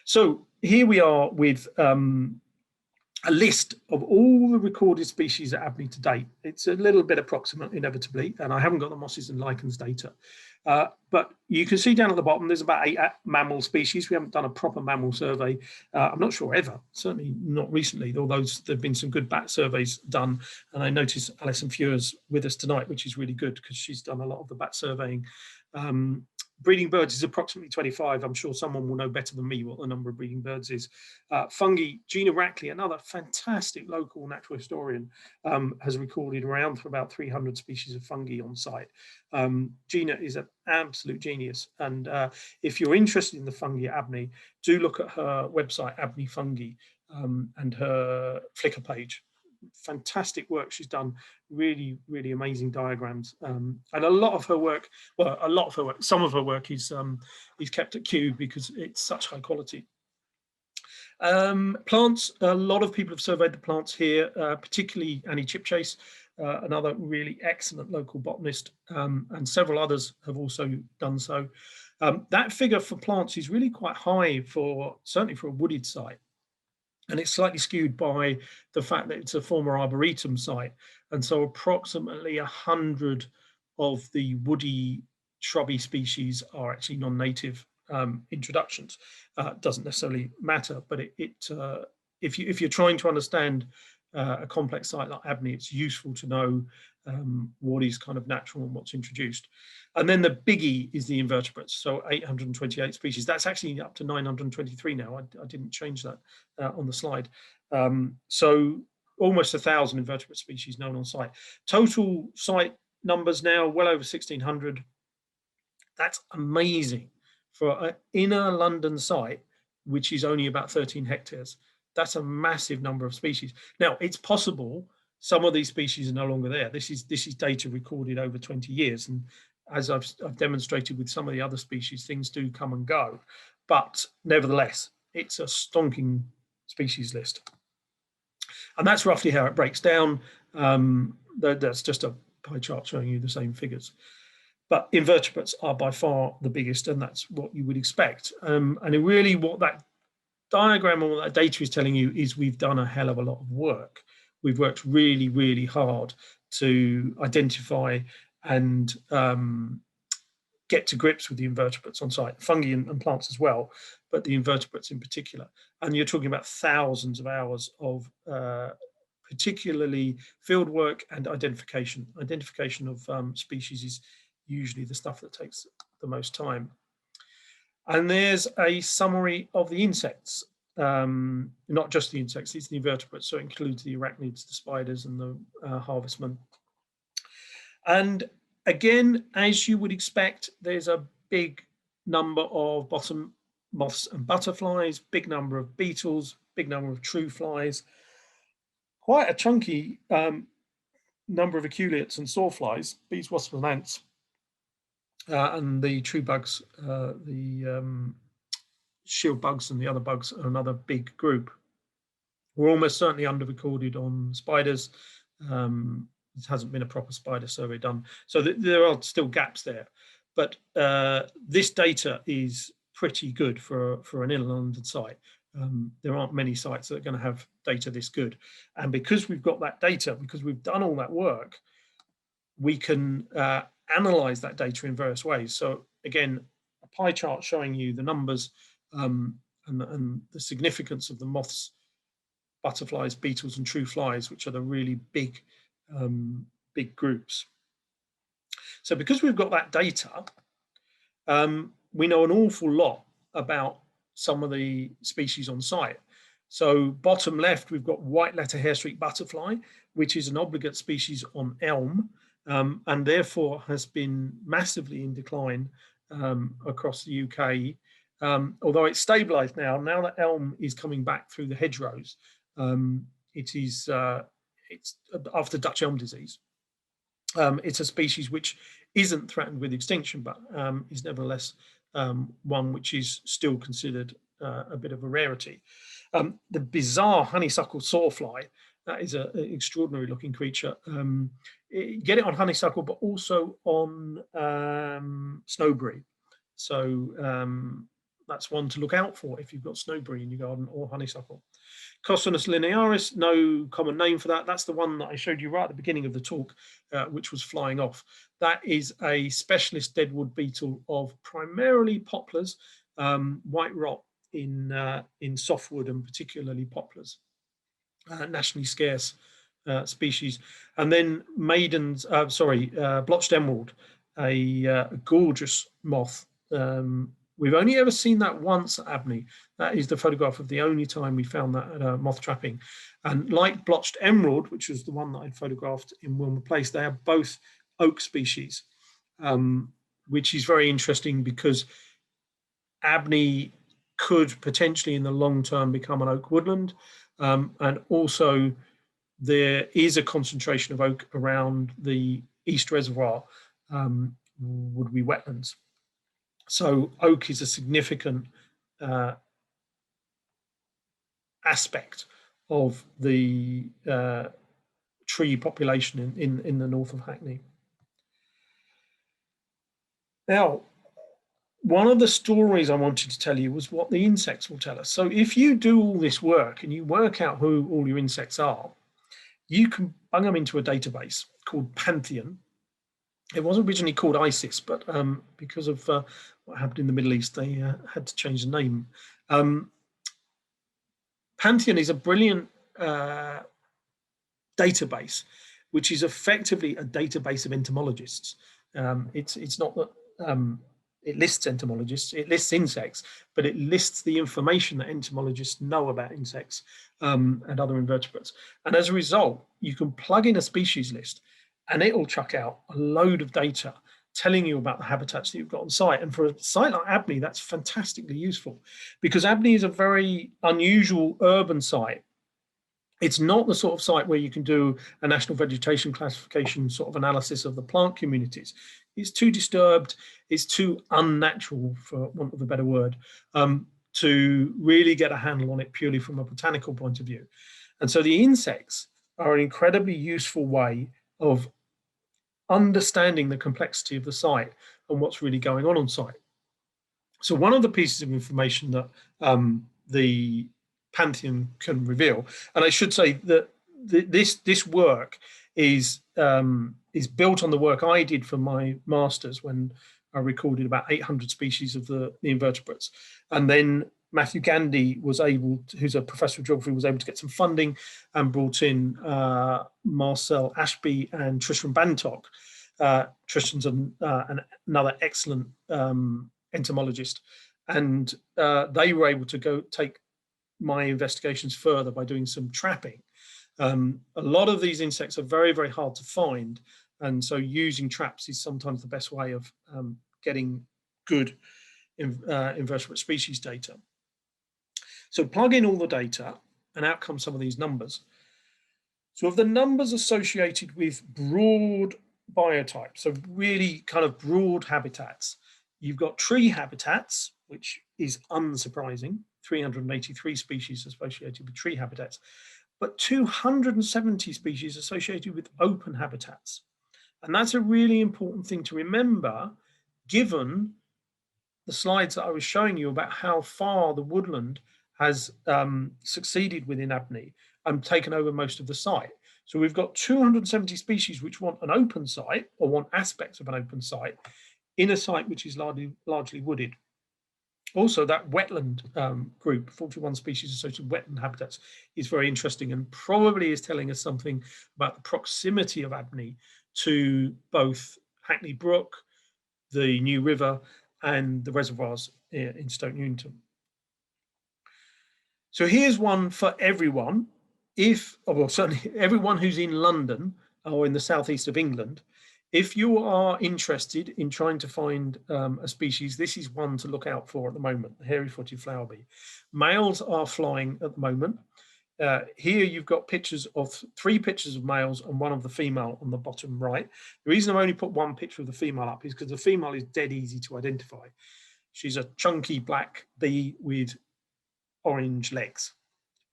So here we are with a list of all the recorded species at Abney to date. It's a little bit approximate, inevitably, and I haven't got the mosses and lichens data. But you can see down at the bottom, there's about 8 mammal species. We haven't done a proper mammal survey. I'm not sure ever, certainly not recently, although there've been some good bat surveys done. And I notice Alison Fuhr's with us tonight, which is really good because she's done a lot of the bat surveying. Breeding birds is approximately 25. I'm sure someone will know better than me what the number of breeding birds is. Fungi, Gina Rackley, another fantastic local natural historian, has recorded around for about 300 species of fungi on site. Gina is an absolute genius. And if you're interested in the fungi at Abney, do look at her website, Abney Fungi, and her Flickr page. Fantastic work she's done, really amazing diagrams, and a lot of her work, some of her work is kept at Kew because it's such high quality. Plants, a lot of people have surveyed the plants here, particularly Annie Chipchase, another really excellent local botanist, and several others have also done so. That figure for plants is really quite high certainly for a wooded site. And it's slightly skewed by the fact that it's a former arboretum site. And so approximately 100 of the woody shrubby species are actually non-native introductions. Doesn't necessarily matter, but if you're trying to understand a complex site like Abney, it's useful to know what is kind of natural and what's introduced. And then the biggie is the invertebrates. So 828 species. That's actually up to 923 now. I didn't change that on the slide. So almost 1,000 invertebrate species known on site. Total site numbers now well over 1,600. That's amazing for in a London site, which is only about 13 hectares. That's a massive number of species. Now, it's possible some of these species are no longer there. This is data recorded over 20 years. And as I've demonstrated with some of the other species, things do come and go. But nevertheless, it's a stonking species list. And that's roughly how it breaks down. That's just a pie chart showing you the same figures. But invertebrates are by far the biggest, and that's what you would expect. And really what that diagram or that data is telling you is we've done a hell of a lot of work. We've worked really, really hard to identify and get to grips with the invertebrates on site, fungi and plants as well, but the invertebrates in particular. And you're talking about thousands of hours of particularly field work and identification. Identification of species is usually the stuff that takes the most time. And there's a summary of the insects, not just the insects, it's the invertebrates, so it includes the arachnids, the spiders and the harvestmen. And again, as you would expect, there's a big number of bottom moths and butterflies, big number of beetles, big number of true flies, quite a chunky number of aculeates and sawflies, bees, wasps and ants, and the true bugs, the shield bugs and the other bugs are another big group. We're almost certainly under-recorded on spiders. There hasn't been a proper spider survey done. So there are still gaps there. But this data is pretty good for an inner London site. There aren't many sites that are going to have data this good. And because we've got that data, because we've done all that work, we can analyze that data in various ways. So again, a pie chart showing you the numbers and the significance of the moths, butterflies, beetles, and true flies, which are the really big groups. So because we've got that data, we know an awful lot about some of the species on site. So bottom left, we've got white letter hair streak butterfly, which is an obligate species on elm, and therefore has been massively in decline across the UK. Although it's stabilized now that elm is coming back through the hedgerows, it's after Dutch elm disease. It's a species which isn't threatened with extinction, but is nevertheless one which is still considered a bit of a rarity. The bizarre honeysuckle sawfly, that is an extraordinary looking creature. Get it on honeysuckle, but also on snowberry. So that's one to look out for if you've got snowberry in your garden or honeysuckle. Cosinus linearis, no common name for that. That's the one that I showed you right at the beginning of the talk, which was flying off. That is a specialist deadwood beetle of primarily poplars, white rot in softwood and particularly poplars, nationally scarce species. And then blotched emerald, a gorgeous moth. We've only ever seen that once at Abney. That is the photograph of the only time we found that at moth trapping. And like blotched emerald, which was the one that I'd photographed in Wilmer Place, they are both oak species, which is very interesting because Abney could potentially in the long term become an oak woodland. And also there is a concentration of oak around the East Reservoir, would-be wetlands. So oak is a significant aspect of the tree population in the north of Hackney. Now, one of the stories I wanted to tell you was what the insects will tell us. So if you do all this work and you work out who all your insects are, you can bung them into a database called Pantheon. It was originally called ISIS, but because of what happened in the Middle East, they had to change the name. Pantheon is a brilliant database, which is effectively a database of entomologists. It's not that it lists entomologists, it lists insects, but it lists the information that entomologists know about insects and other invertebrates. And as a result, you can plug in a species list and it will chuck out a load of data telling you about the habitats that you've got on site. And for a site like Abney, that's fantastically useful, because Abney is a very unusual urban site. It's not the sort of site where you can do a national vegetation classification sort of analysis of the plant communities. It's too disturbed, it's too unnatural, for want of a better word, to really get a handle on it purely from a botanical point of view. And so the insects are an incredibly useful way of understanding the complexity of the site and what's really going on site. So one of the pieces of information that the Pantheon can reveal, and I should say that this work is built on the work I did for my master's, when I recorded about 800 species of the invertebrates, and then Matthew Gandy was able to, who's a professor of geography, was able to get some funding and brought in Marcel Ashby and Tristram Bantock. Tristan's another excellent entomologist, and they were able to go take my investigations further by doing some trapping. A lot of these insects are very, very hard to find, and so using traps is sometimes the best way of getting good invertebrate species data. So plug in all the data, and out come some of these numbers. So of the numbers associated with broad biotypes, so really kind of broad habitats, you've got tree habitats, which is unsurprising, 383 species associated with tree habitats, but 270 species associated with open habitats. And that's a really important thing to remember, given the slides that I was showing you about how far the woodland has succeeded within Abney and taken over most of the site. So we've got 270 species which want an open site, or want aspects of an open site, in a site which is largely wooded. Also, that wetland group, 41 species associated with wetland habitats, is very interesting, and probably is telling us something about the proximity of Abney to both Hackney Brook, the New River, and the reservoirs in Stoke Newington. So here's one for everyone. Well, certainly everyone who's in London or in the southeast of England, if you are interested in trying to find a species, this is one to look out for at the moment, the hairy-footed flower bee. Males are flying at the moment. Here you've got pictures of 3 pictures of males and 1 of the female on the bottom right. The reason I've only put 1 picture of the female up is because the female is dead easy to identify. She's a chunky black bee with orange legs,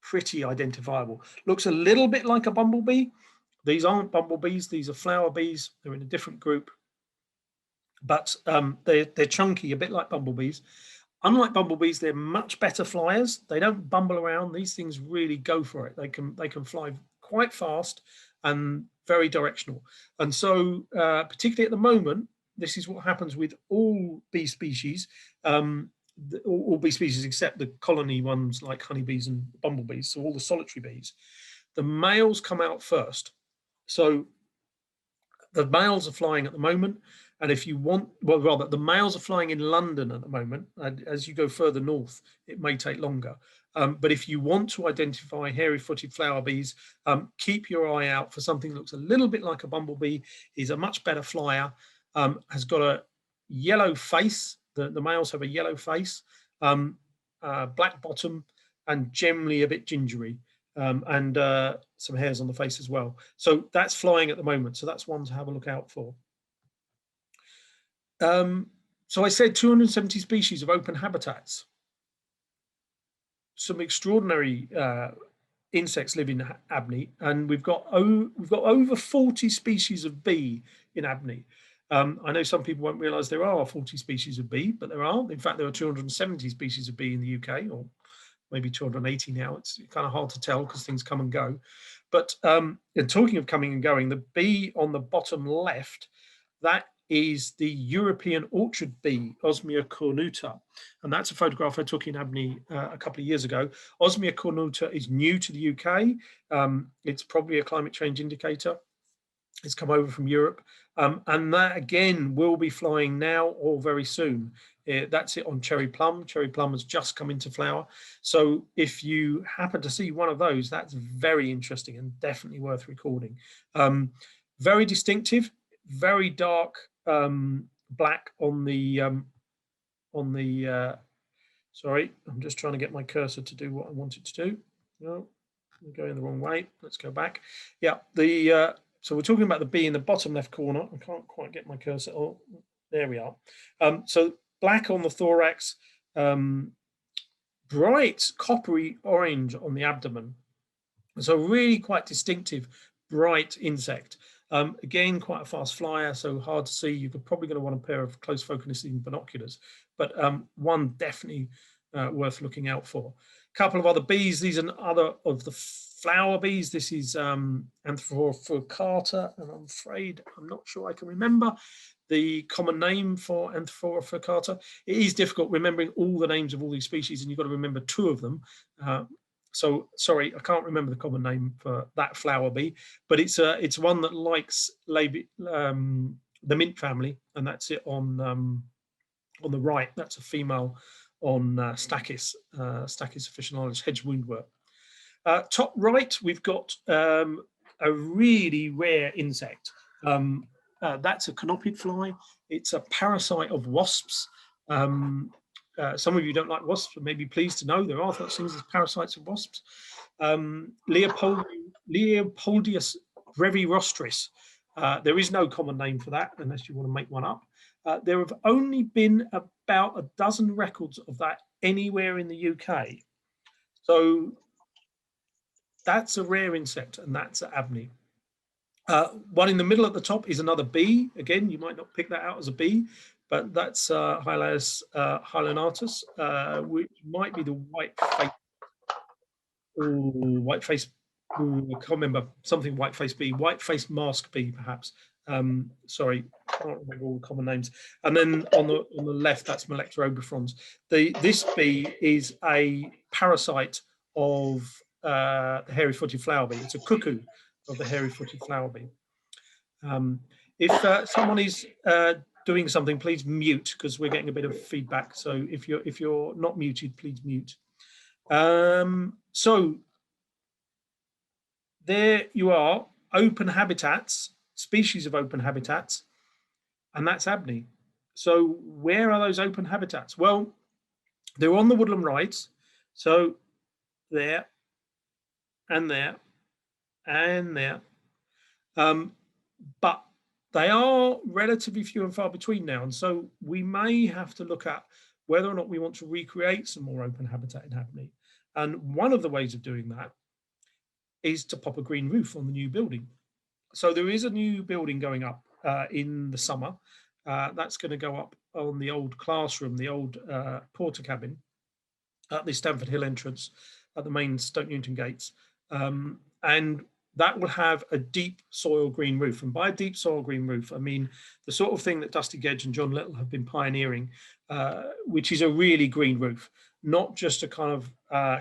pretty identifiable. Looks a little bit like a bumblebee. These aren't bumblebees, these are flower bees. They're in a different group, but they're chunky, a bit like bumblebees. Unlike bumblebees, they're much better flyers. They don't bumble around. These things really go for it. They can fly quite fast and very directional. And so, particularly at the moment, this is what happens with all bee species. All bee species except the colony ones like honeybees and bumblebees, so all the solitary bees. The males come out first. So the males are flying at the moment, and if you want, well, rather, the males are flying in London at the moment, and as you go further north, it may take longer. But if you want to identify hairy-footed flower bees, keep your eye out for something that looks a little bit like a bumblebee. Is a much better flyer, has got a yellow face. The males have a yellow face, black bottom, and generally a bit gingery, and some hairs on the face as well. So that's flying at the moment. So that's one to have a look out for. So I said 270 species of open habitats. Some extraordinary insects live in Abney, and we've got over 40 species of bee in Abney. I know some people won't realise there are 40 species of bee, but there are. In fact, there are 270 species of bee in the UK, or maybe 280 now. It's kind of hard to tell because things come and go. But and talking of coming and going, the bee on the bottom left, that is the European orchard bee, Osmia cornuta. And that's a photograph I took in Abney a couple of years ago. Osmia cornuta is new to the UK. It's probably a climate change indicator. It's come over from Europe. And that, again, will be flying now or very soon. That's it on cherry plum. Cherry plum has just come into flower. So if you happen to see one of those, that's very interesting and definitely worth recording. Very distinctive, very dark black on the sorry, I'm just trying to get my cursor to do what I want it to do. No, I'm going the wrong way. Let's go back. Yeah, so we're talking about the bee in the bottom left corner. I can't quite get my cursor. Oh, there we are. So black on the thorax, bright coppery orange on the abdomen. So really quite distinctive, bright insect. Again, quite a fast flyer, so hard to see. You're probably going to want a pair of close focusing binoculars, but one definitely worth looking out for. A couple of other bees. These are other of the flower bees. This is Anthophoricata, and I'm afraid I'm not sure I can remember the common name for Anthophoricata. It is difficult remembering all the names of all these species, and you've got to remember 2 of them. So sorry, I can't remember the common name for that flower bee, but it's one that likes the mint family, and that's it on the right. That's a female on Stachys officinalis, hedge woundwort. Top right, we've got a really rare insect. That's a canopid fly. It's a parasite of wasps. Some of you don't like wasps, but may be pleased to know there are such things as parasites of wasps. Leopoldius brevirostris. There is no common name for that unless you want to make one up. There have only been about a dozen records of that anywhere in the UK. So that's a rare insect, and that's at Abney. One in the middle at the top is another bee. Again, you might not pick that out as a bee, but that's Hylaeus hylenatus, which might be the white-faced, I can't remember, something white-faced bee, white-faced mask bee, perhaps. Sorry, I can't remember all the common names. And then on the left, that's Melectra obrifrons. This bee is a parasite of the hairy-footed flower bee. It's a cuckoo of the hairy-footed flower bee. If someone is doing something, please mute, because we're getting a bit of feedback. So if you're not muted, please mute. So there you are, open habitats, species of open habitats, and that's Abney. So where are those open habitats? Well, they're on the woodland rides. So there and there and there. But they are relatively few and far between now. And so we may have to look at whether or not we want to recreate some more open habitat in Abney. And one of the ways of doing that is to pop a green roof on the new building. So there is a new building going up in the summer. That's going to go up on the old classroom, the old porter cabin at the Stamford Hill entrance at the main Stoke Newington gates. And that will have a deep soil green roof. And by a deep soil green roof, I mean the sort of thing that Dusty Gedge and John Little have been pioneering, which is a really green roof, not just a kind of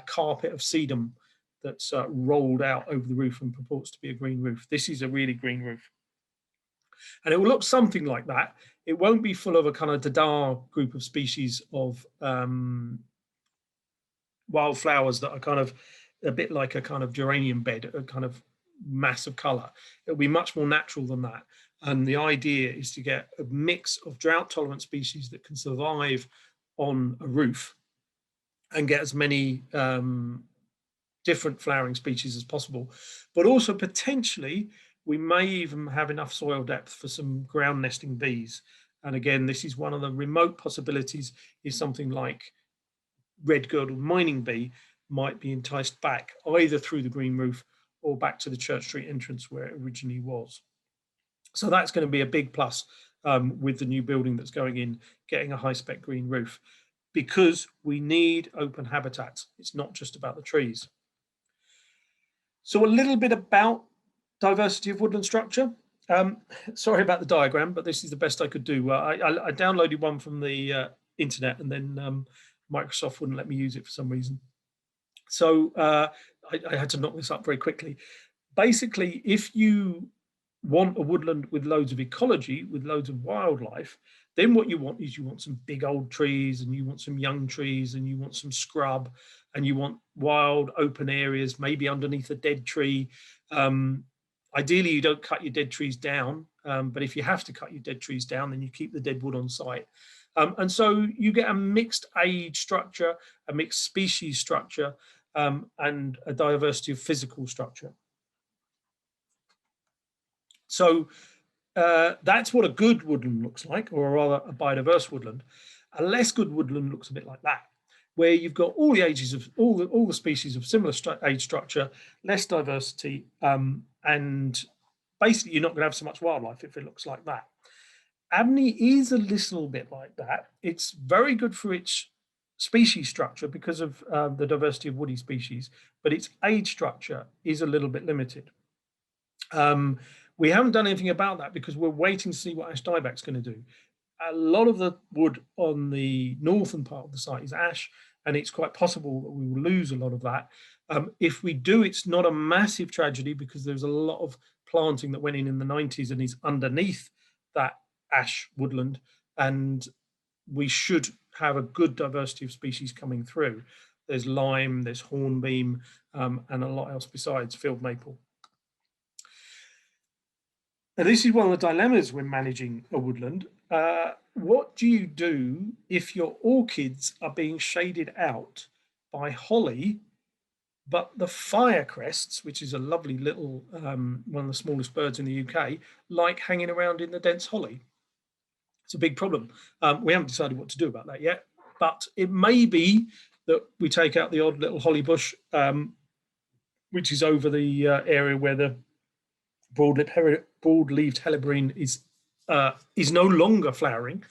carpet of sedum that's rolled out over the roof and purports to be a green roof. This is a really green roof. And it will look something like that. It won't be full of a kind of Dada group of species of wildflowers that are kind of a bit like a kind of geranium bed, a kind of mass of color. It'll be much more natural than that. And the idea is to get a mix of drought tolerant species that can survive on a roof and get as many different flowering species as possible. But also potentially we may even have enough soil depth for some ground nesting bees. And again, this is one of the remote possibilities, is something like red-girdled mining bee might be enticed back either through the green roof or back to the Church Street entrance where it originally was. So that's going to be a big plus with the new building that's going in, getting a high-spec green roof, because we need open habitats. It's not just about the trees. So a little bit about diversity of woodland structure. Sorry about the diagram, but this is the best I could do. I downloaded one from the internet, and then Microsoft wouldn't let me use it for some reason. So I had to knock this up very quickly. Basically, if you want a woodland with loads of ecology, with loads of wildlife, then what you want is you want some big old trees, and you want some young trees, and you want some scrub, and you want wild open areas, maybe underneath a dead tree. Ideally, you don't cut your dead trees down, but if you have to cut your dead trees down, then you keep the dead wood on site. And so you get a mixed age structure, a mixed species structure, and a diversity of physical structure. So that's what a good woodland looks like, or rather a biodiverse woodland. A less good woodland looks a bit like that, where you've got all the ages of all the species of similar age structure, less diversity, and basically you're not going to have so much wildlife if it looks like that. Abney is a little bit like that. It's very good for its species structure because of the diversity of woody species, but its age structure is a little bit limited. We haven't done anything about that because we're waiting to see what ash dieback's going to do. A lot of the wood on the northern part of the site is ash, and it's quite possible that we will lose a lot of that. If we do, it's not a massive tragedy because there's a lot of planting that went in the 90s and is underneath that ash woodland, and we should have a good diversity of species coming through. There's lime, there's hornbeam, and a lot else besides field maple. Now, this is one of the dilemmas when managing a woodland. What do you do if your orchids are being shaded out by holly, but the firecrests, which is a lovely little, one of the smallest birds in the UK, like hanging around in the dense holly? It's a big problem. We haven't decided what to do about that yet, but it may be that we take out the odd little holly bush, which is over the area where the broad-leaved helleborine is no longer flowering.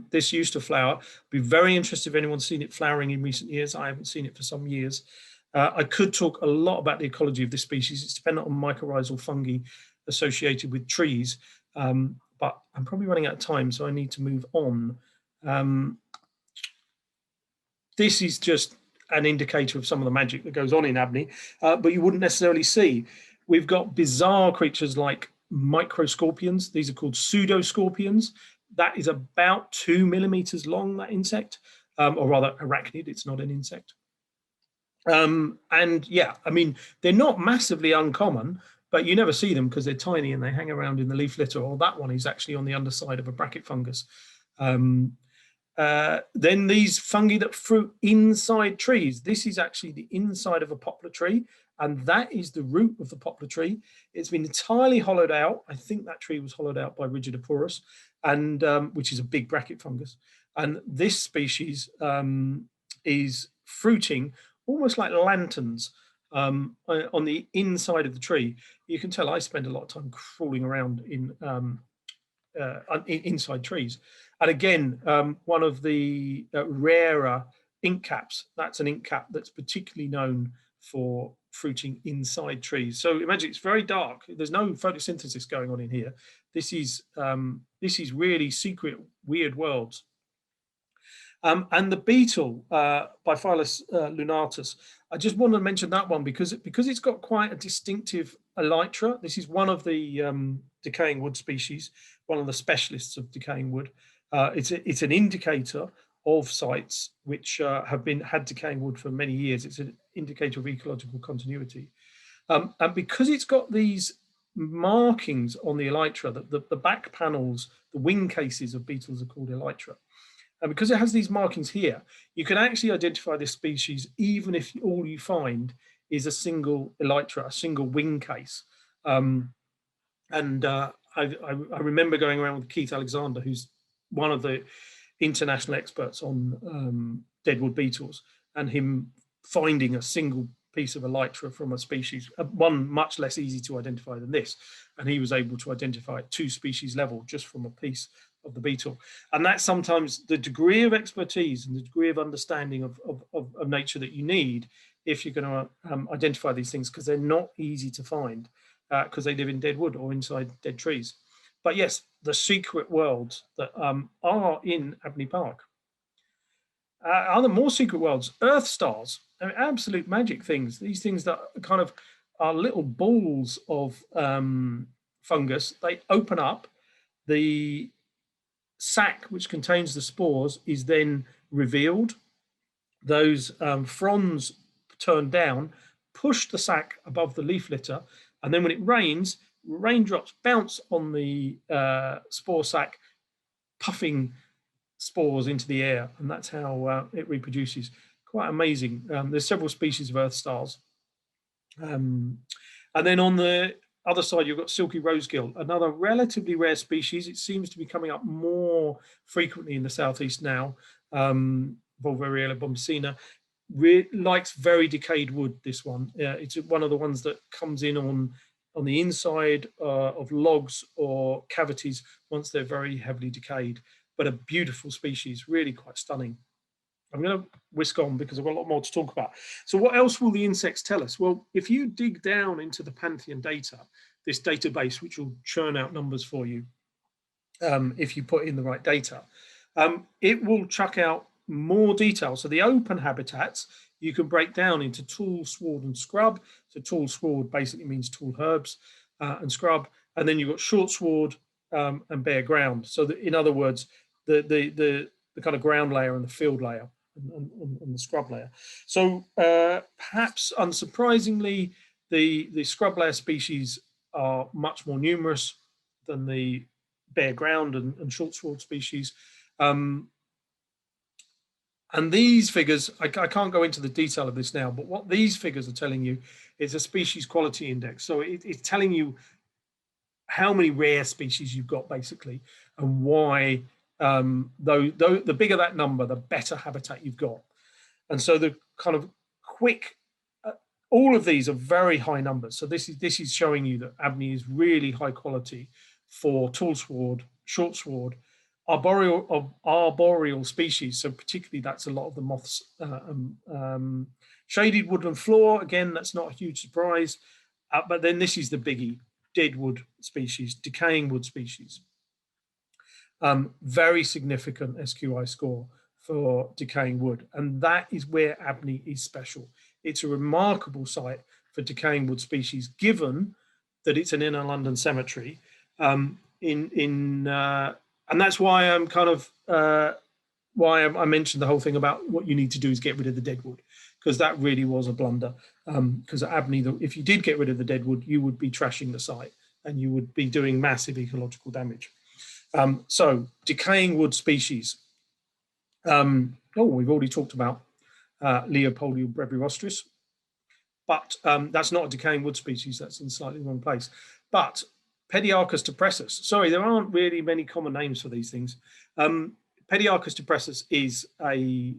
This used to flower. Be very interested if anyone's seen it flowering in recent years. I haven't seen it for some years. I could talk a lot about the ecology of this species. It's dependent on mycorrhizal fungi associated with trees, but I'm probably running out of time, so I need to move on. This is just an indicator of some of the magic that goes on in Abney, but you wouldn't necessarily see. We've got bizarre creatures like microscorpions. These are called pseudoscorpions. That is about 2 millimeters long, that insect, or rather arachnid, it's not an insect. And yeah, I mean, they're not massively uncommon, but you never see them because they're tiny and they hang around in the leaf litter, or that one is actually on the underside of a bracket fungus. Then these fungi that fruit inside trees. This is actually the inside of a poplar tree, and that is the root of the poplar tree. It's been entirely hollowed out. I think that tree was hollowed out by Rigidoporus, and which is a big bracket fungus. And this species is fruiting almost like lanterns on the inside of the tree. You can tell I spend a lot of time crawling around in inside trees. And again, one of the rarer ink caps, that's an ink cap that's particularly known for fruiting inside trees. So imagine it's very dark. There's no photosynthesis going on in here. This is really secret, weird worlds. And the beetle, Biphyllus lunatus, I just want to mention that one because it's got quite a distinctive elytra. This is one of the decaying wood species, one of the specialists of decaying wood. It's an indicator of sites which have had decaying wood for many years. It's an indicator of ecological continuity. And because it's got these markings on the elytra, the back panels, the wing cases of beetles are called elytra. And because it has these markings here, you can actually identify this species even if all you find is a single elytra, a single wing case. I remember going around with Keith Alexander, who's one of the international experts on deadwood beetles, and him finding a single piece of elytra from a species, one much less easy to identify than this. And he was able to identify at 2 species level just from a piece of the beetle. And that's sometimes the degree of expertise and the degree of understanding of nature that you need if you're going to identify these things, because they're not easy to find because they live in dead wood or inside dead trees. But yes, the secret worlds that are in Abney Park. Other more secret worlds, earth stars, I mean, absolute magic things. These things that kind of are little balls of fungus. They open up, the sac which contains the spores is then revealed. Those fronds turn down, push the sac above the leaf litter, And then when it rains, raindrops bounce on the spore sac, puffing spores into the air, and that's how it reproduces. Quite amazing. There's several species of earth stars. And then on the other side, you've got silky rosegill, another relatively rare species. It seems to be coming up more frequently in the southeast now. Volvariella bombicina likes very decayed wood. This one, it's one of the ones that comes in on the inside of logs or cavities once they're very heavily decayed. But a beautiful species, really quite stunning. I'm going to whisk on because I've got a lot more to talk about. So what else will the insects tell us? Well, if you dig down into the Pantheon data, this database, which will churn out numbers for you if you put in the right data, it will chuck out more detail. So the open habitats, you can break down into tall, sward and scrub. So tall sward basically means tall herbs and scrub. And then you've got short sward and bare ground. So that, in other words, the kind of ground layer and the field layer and the scrub layer. So perhaps unsurprisingly, the scrub layer species are much more numerous than the bare ground and short sward species. And these figures, I can't go into the detail of this now, but what these figures are telling you is a species quality index. So it's telling you how many rare species you've got basically, and why though the bigger that number, the better habitat you've got. And so the kind of quick, all of these are very high numbers. So this is showing you that Abney is really high quality for tall sward, short sward, arboreal species. So particularly that's a lot of the moths. Shaded woodland floor, again, that's not a huge surprise. But then this is the biggie, dead wood species, decaying wood species. Very significant SQI score for decaying wood. And that is where Abney is special. It's a remarkable site for decaying wood species, given that it's an inner London cemetery. And that's why I'm kind of, why I mentioned the whole thing about what you need to do is get rid of the dead wood, because that really was a blunder. Because at Abney, if you did get rid of the dead wood, you would be trashing the site and you would be doing massive ecological damage. So decaying wood species. We've already talked about Leopoldea brevirostris, but that's not a decaying wood species. That's in slightly wrong place. But Pediarchus depressus. Sorry, there aren't really many common names for these things. Pediarchus depressus is a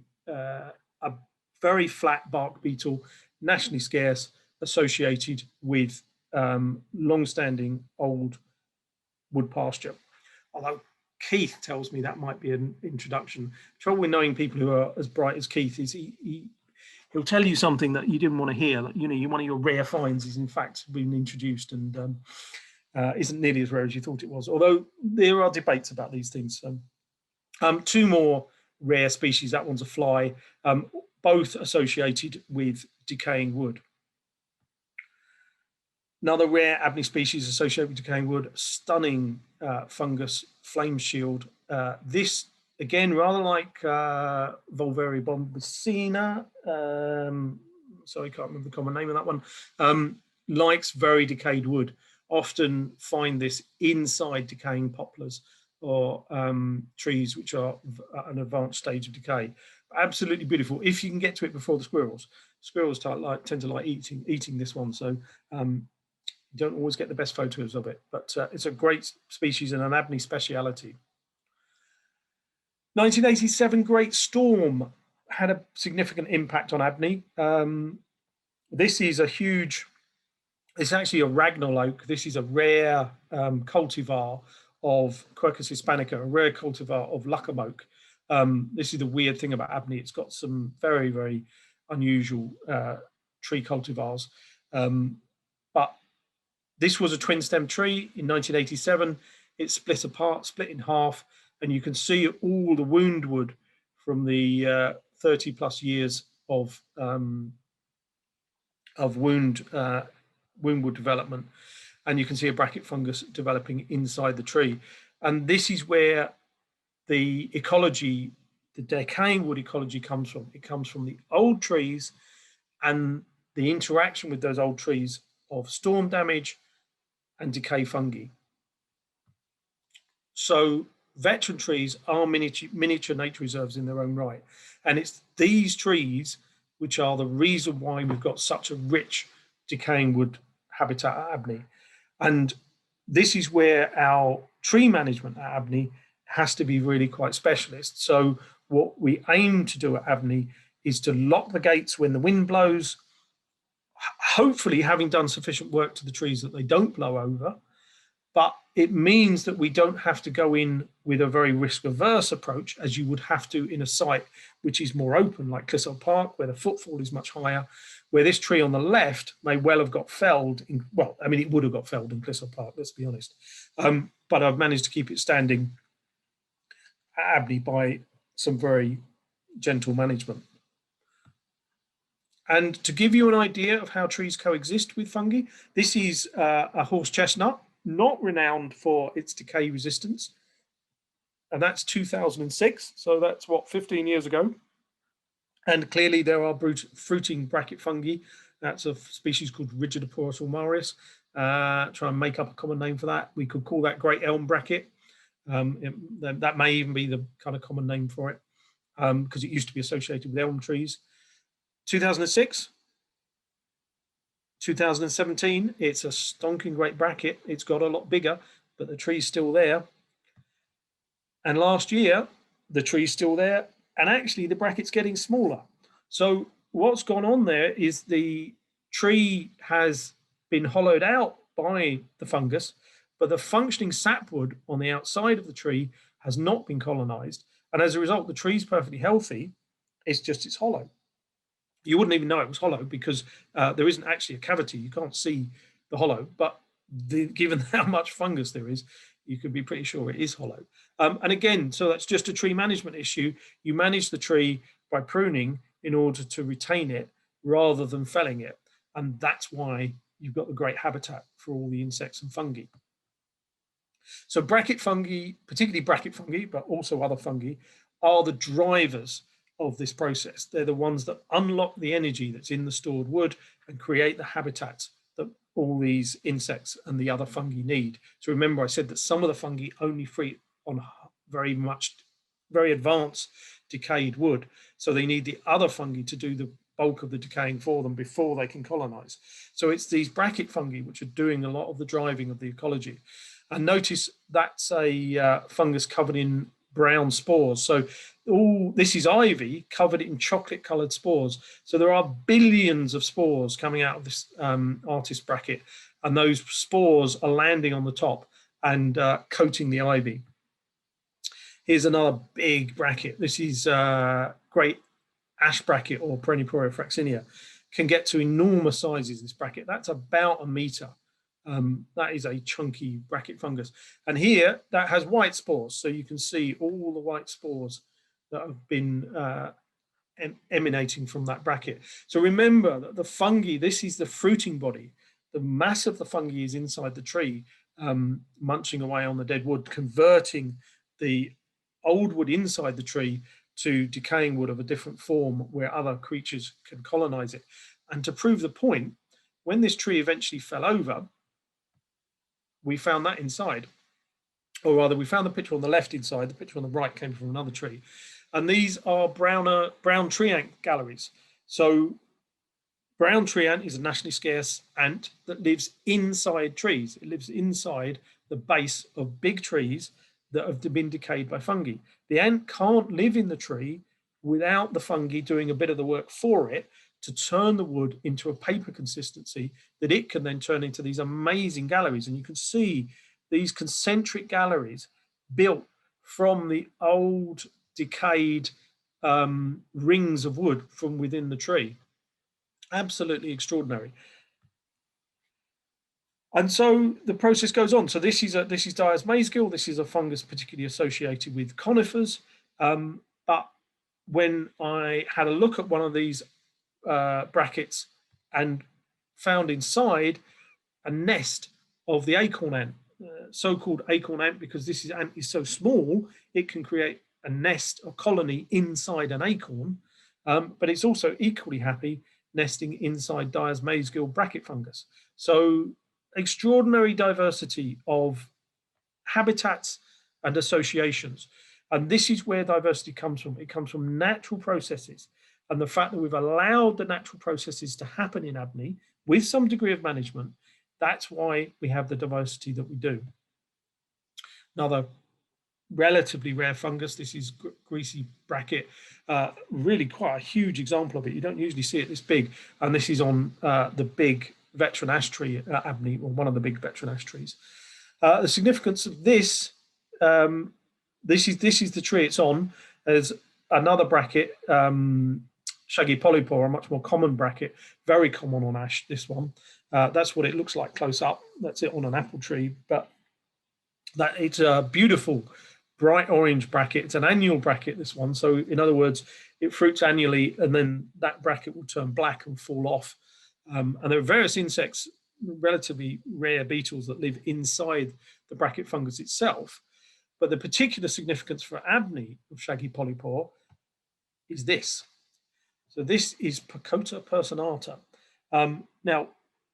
very flat bark beetle, nationally scarce, associated with long-standing old wood pasture. Although Keith tells me that might be an introduction. Trouble with knowing people who are as bright as Keith is he'll tell you something that you didn't want to hear. Like, you know, one of your rare finds is in fact been introduced and isn't nearly as rare as you thought it was. Although there are debates about these things. Two more rare species. That one's a fly, both associated with decaying wood. Another rare Abney species associated with decaying wood, stunning fungus, flame shield. This, again, rather like Volvariella bombicina, sorry, I can't remember the common name of that one, likes very decayed wood. Often find this inside decaying poplars or trees which are at an advanced stage of decay. Absolutely beautiful if you can get to it before the squirrels. Squirrels tend to like eating this one, so you don't always get the best photos of it, but it's a great species and an Abney speciality. 1987 Great Storm had a significant impact on Abney. This is a huge, it's actually a Ragnall oak. This is a rare cultivar of Quercus hispanica, a rare cultivar of Luckham oak. This is the weird thing about Abney. It's got some very, very unusual tree cultivars. But this was a twin stem tree in 1987. It split in half, and you can see all the wound wood from the 30 plus years of wound wood development. And you can see a bracket fungus developing inside the tree. And this is where the ecology, the decaying wood ecology comes from. It comes from the old trees and the interaction with those old trees of storm damage and decay fungi. So veteran trees are miniature nature reserves in their own right. And it's these trees which are the reason why we've got such a rich decaying wood habitat at Abney. And this is where our tree management at Abney has to be really quite specialist. So what we aim to do at Abney is to lock the gates when the wind blows, hopefully having done sufficient work to the trees that they don't blow over. But it means that we don't have to go in with a very risk-averse approach, as you would have to in a site which is more open, like Clissold Park, where the footfall is much higher, where this tree on the left may well have got felled. Well, I mean, it would have got felled in Clissold Park, let's be honest. But I've managed to keep it standing at Abney by some very gentle management. And to give you an idea of how trees coexist with fungi, this is a horse chestnut, not renowned for its decay resistance. And that's 2006. So that's what, 15 years ago. And clearly there are fruiting bracket fungi. That's a species called Rigidoporus ulmarius. Try and make up a common name for that. We could call that great elm bracket. That may even be the kind of common name for it, because it used to be associated with elm trees. 2006. 2017, it's a stonking great bracket. It's got a lot bigger, but the tree's still there. And last year, the tree's still there, and actually the bracket's getting smaller. So what's gone on there is the tree has been hollowed out by the fungus, but the functioning sapwood on the outside of the tree has not been colonized. And as a result, the tree's perfectly healthy. It's hollow. You wouldn't even know it was hollow because there isn't actually a cavity. You can't see the hollow, but given how much fungus there is, you can be pretty sure it is hollow. And again, so that's just a tree management issue. You manage the tree by pruning in order to retain it rather than felling it. And that's why you've got the great habitat for all the insects and fungi. So bracket fungi, particularly bracket fungi, but also other fungi, are the drivers of this process. They're the ones that unlock the energy that's in the stored wood and create the habitats that all these insects and the other fungi need. So remember, I said that some of the fungi only feed on very advanced decayed wood. So they need the other fungi to do the bulk of the decaying for them before they can colonize. So it's these bracket fungi which are doing a lot of the driving of the ecology. And notice that's a fungus covered in brown spores. So this is ivy covered in chocolate colored spores. So there are billions of spores coming out of this artist bracket, and those spores are landing on the top and coating the ivy. Here's another big bracket. This is great ash bracket, or Perenniporia fraxinia. Can get to enormous sizes, this bracket. That's about a meter. That is a chunky bracket fungus. And here, that has white spores. So you can see all the white spores that have been emanating from that bracket. So remember that the fungi, this is the fruiting body. The mass of the fungi is inside the tree, munching away on the dead wood, converting the old wood inside the tree to decaying wood of a different form where other creatures can colonize it. And to prove the point, when this tree eventually fell over, we found that inside, or rather we found the picture on the left inside, the picture on the right came from another tree. And these are brown tree ant galleries. So brown tree ant is a nationally scarce ant that lives inside trees. It lives inside the base of big trees that have been decayed by fungi. The ant can't live in the tree without the fungi doing a bit of the work for it to turn the wood into a paper consistency that it can then turn into these amazing galleries. And you can see these concentric galleries built from the old decayed rings of wood from within the tree. Absolutely extraordinary. And so the process goes on. So this is Dyer's mazegill. This is a fungus particularly associated with conifers. But when I had a look at one of these brackets and found inside a nest of the acorn ant, so-called acorn ant, because this ant is so small, it can create a nest or colony inside an acorn, but it's also equally happy nesting inside Dyer's mazegill bracket fungus. So extraordinary diversity of habitats and associations. And this is where diversity comes from. It comes from natural processes. And the fact that we've allowed the natural processes to happen in Abney with some degree of management, that's why we have the diversity that we do. Another relatively rare fungus, this is greasy bracket, really quite a huge example of it. You don't usually see it this big. And this is on the big veteran ash tree at Abney, or one of the big veteran ash trees. The significance of this, this is the tree it's on. There's another bracket, shaggy polypore, a much more common bracket, very common on ash, this one. That's what it looks like close up. That's it on an apple tree, but that it's a beautiful bright orange bracket. It's an annual bracket, this one. So in other words, it fruits annually, and then that bracket will turn black and fall off. And there are various insects, relatively rare beetles, that live inside the bracket fungus itself. But the particular significance for Abney of shaggy polypore is this. So this is Pacota personata. Now,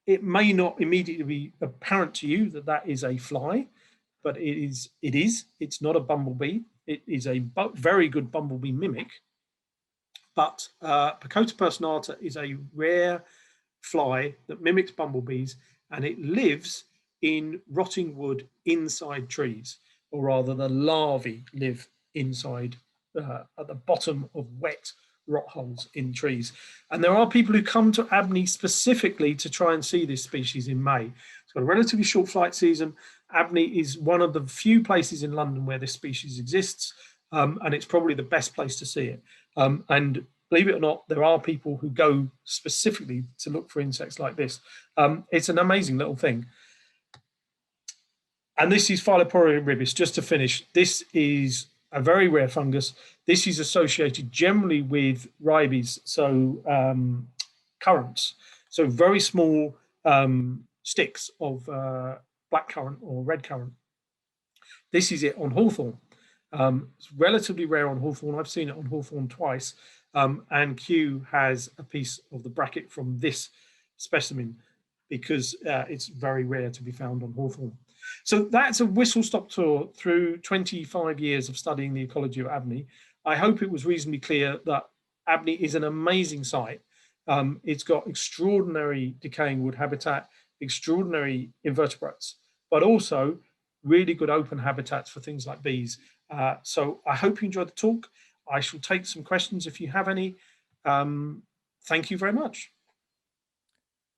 it may not immediately be apparent to you that that is a fly, but it is. It's not a bumblebee. It is a very good bumblebee mimic. But Pacota personata is a rare fly that mimics bumblebees, and it lives in rotting wood inside trees, or rather the larvae live inside at the bottom of wet rot holes in trees. And there are people who come to Abney specifically to try and see this species in May. It's got a relatively short flight season. Abney is one of the few places in London where this species exists, and it's probably the best place to see it. And believe it or not, there are people who go specifically to look for insects like this. It's an amazing little thing. And this is Phylloporia ribis, just to finish. This is a very rare fungus. This is associated generally with ribes, so currants. So very small sticks of black currant or red currant. This is it on hawthorn. It's relatively rare on hawthorn. I've seen it on hawthorn twice. And Q has a piece of the bracket from this specimen because it's very rare to be found on hawthorn. So that's a whistle-stop tour through 25 years of studying the ecology of Abney. I hope it was reasonably clear that Abney is an amazing site. It's got extraordinary decaying wood habitat, extraordinary invertebrates, but also really good open habitats for things like bees. So I hope you enjoyed the talk. I shall take some questions if you have any. Thank you very much.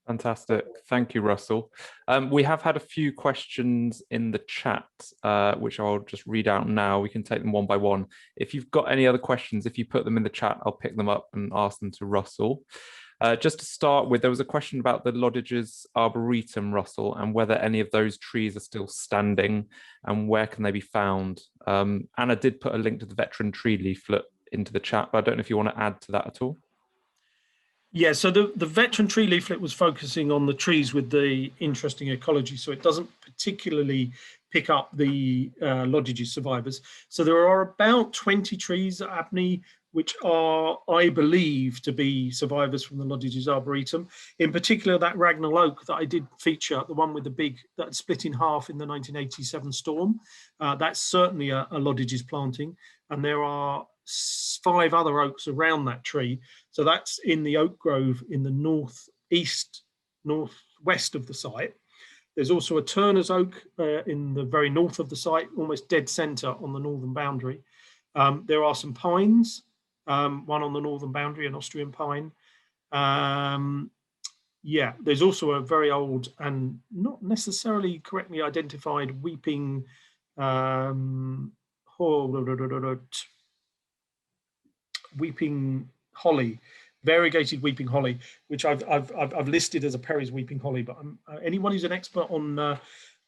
Fantastic. Thank you, Russell. We have had a few questions in the chat, which I'll just read out now. We can take them one by one. If you've got any other questions, if you put them in the chat, I'll pick them up and ask them to Russell. Just to start with, there was a question about the Loddige's Arboretum, Russell, and whether any of those trees are still standing and where can they be found. Anna did put a link to the veteran tree leaflet into the chat, but I don't know if you want to add to that at all. Yeah, so the veteran tree leaflet was focusing on the trees with the interesting ecology, so it doesn't particularly pick up the Loddige's survivors. So there are about 20 trees at Abney which are, I believe, to be survivors from the Loddige's Arboretum. In particular, that Ragnall oak that I did feature, the one with the big, that split in half in the 1987 storm, that's certainly a Loddige's planting. And there are 5 other oaks around that tree. So that's in the oak grove in the northwest of the site. There's also a Turner's oak in the very north of the site, almost dead center on the northern boundary. There are some pines, one on the northern boundary, an Austrian pine. Yeah, there's also a very old and not necessarily correctly identified weeping weeping holly, variegated weeping holly, which I've listed as a Perry's weeping holly. But anyone who's an expert on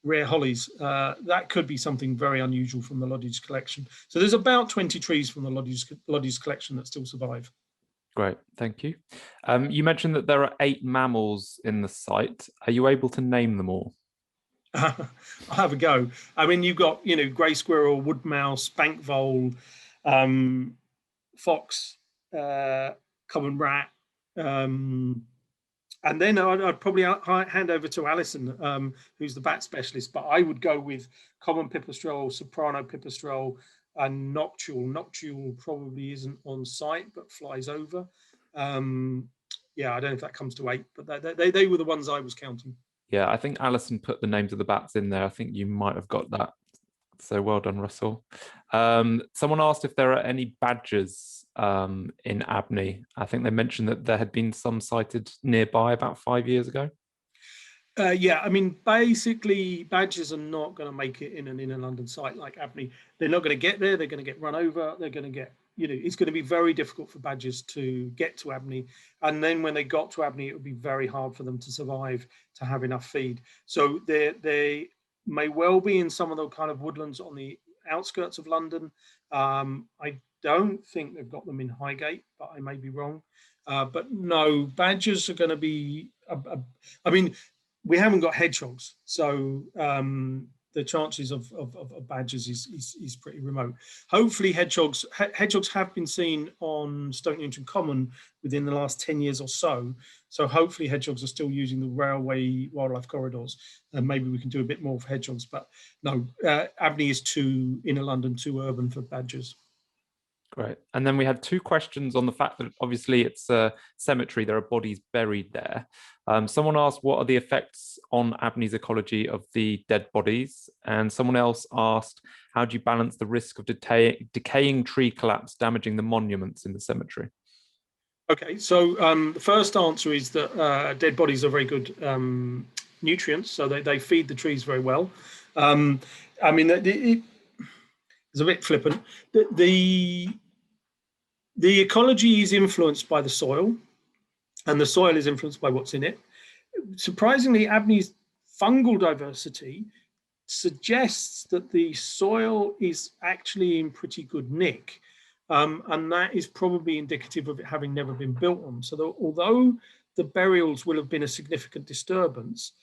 rare hollies, that could be something very unusual from the Loddige's collection. So there's about 20 trees from the Loddige's collection that still survive. Great, thank you. You mentioned that there are 8 mammals in the site. Are you able to name them all? I'll have a go. I mean, you've got, grey squirrel, wood mouse, bank vole, fox, common rat, And then I'd probably hand over to Alison, who's the bat specialist, but I would go with common pipistrelle, soprano pipistrelle, and noctule. Noctule probably isn't on site, but flies over. Yeah, I don't know if that comes to 8, but they were the ones I was counting. Yeah, I think Alison put the names of the bats in there. I think you might have got that. So well done, Russell. Someone asked if there are any badgers in Abney. I think they mentioned that there had been some sighted nearby about 5 years ago. Yeah, I mean, basically, badgers are not going to make it in an inner London site like Abney. They're not going to get there. They're going to get run over. They're going to get, it's going to be very difficult for badgers to get to Abney. And then when they got to Abney, it would be very hard for them to survive, to have enough feed. So they may well be in some of the kind of woodlands on the outskirts of London. I don't think they've got them in Highgate, but I may be wrong. But no, badgers are going to be, I mean, we haven't got hedgehogs, so the chances of badgers is pretty remote. Hopefully hedgehogs have been seen on Stoke Newington Common within the last 10 years or so. So hopefully hedgehogs are still using the railway wildlife corridors, and maybe we can do a bit more for hedgehogs. But no, Abney is too inner London, too urban for badgers. Great. And then we had 2 questions on the fact that obviously it's a cemetery, there are bodies buried there. Someone asked, what are the effects on Abney's ecology of the dead bodies? And someone else asked, how do you balance the risk of decaying tree collapse damaging the monuments in the cemetery? Okay, so the first answer is that dead bodies are very good nutrients, so they feed the trees very well. I mean, it's a bit flippant. The ecology is influenced by the soil, and the soil is influenced by what's in it. Surprisingly, Abney's fungal diversity suggests that the soil is actually in pretty good nick, and that is probably indicative of it having never been built on. So although the burials will have been a significant disturbance,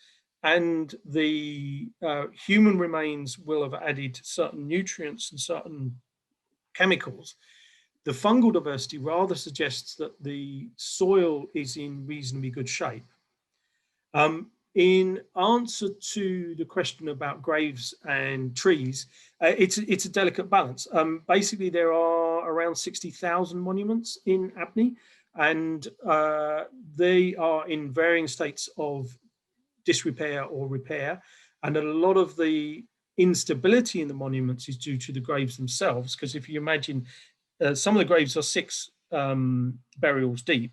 and the human remains will have added certain nutrients and certain chemicals, the fungal diversity rather suggests that the soil is in reasonably good shape. In answer to the question about graves and trees, it's a delicate balance. Basically, there are around 60,000 monuments in Abney, and they are in varying states of disrepair or repair, and a lot of the instability in the monuments is due to the graves themselves, because if you imagine some of the graves are 6 burials deep,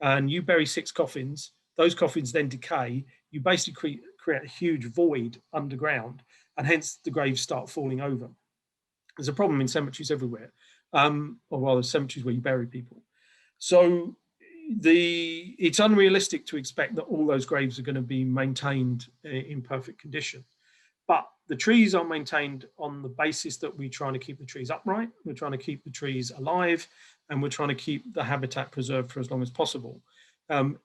and you bury 6 coffins, those coffins then decay, you basically create a huge void underground, and hence the graves start falling over. There's a problem in cemeteries everywhere, or rather cemeteries where you bury people. So it's unrealistic to expect that all those graves are going to be maintained in perfect condition. But the trees are maintained on the basis that we're trying to keep the trees upright, we're trying to keep the trees alive, and we're trying to keep the habitat preserved for as long as possible.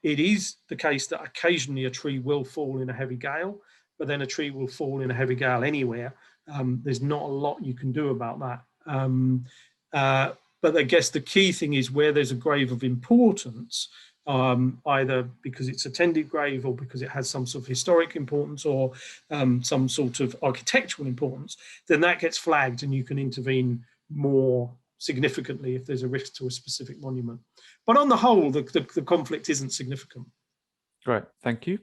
It is the case that occasionally a tree will fall in a heavy gale, but then a tree will fall in a heavy gale anywhere. There's not a lot you can do about that. But I guess the key thing is where there's a grave of importance, either because it's a tended grave or because it has some sort of historic importance or some sort of architectural importance, then that gets flagged and you can intervene more significantly if there's a risk to a specific monument. But on the whole, the conflict isn't significant. Great, thank you.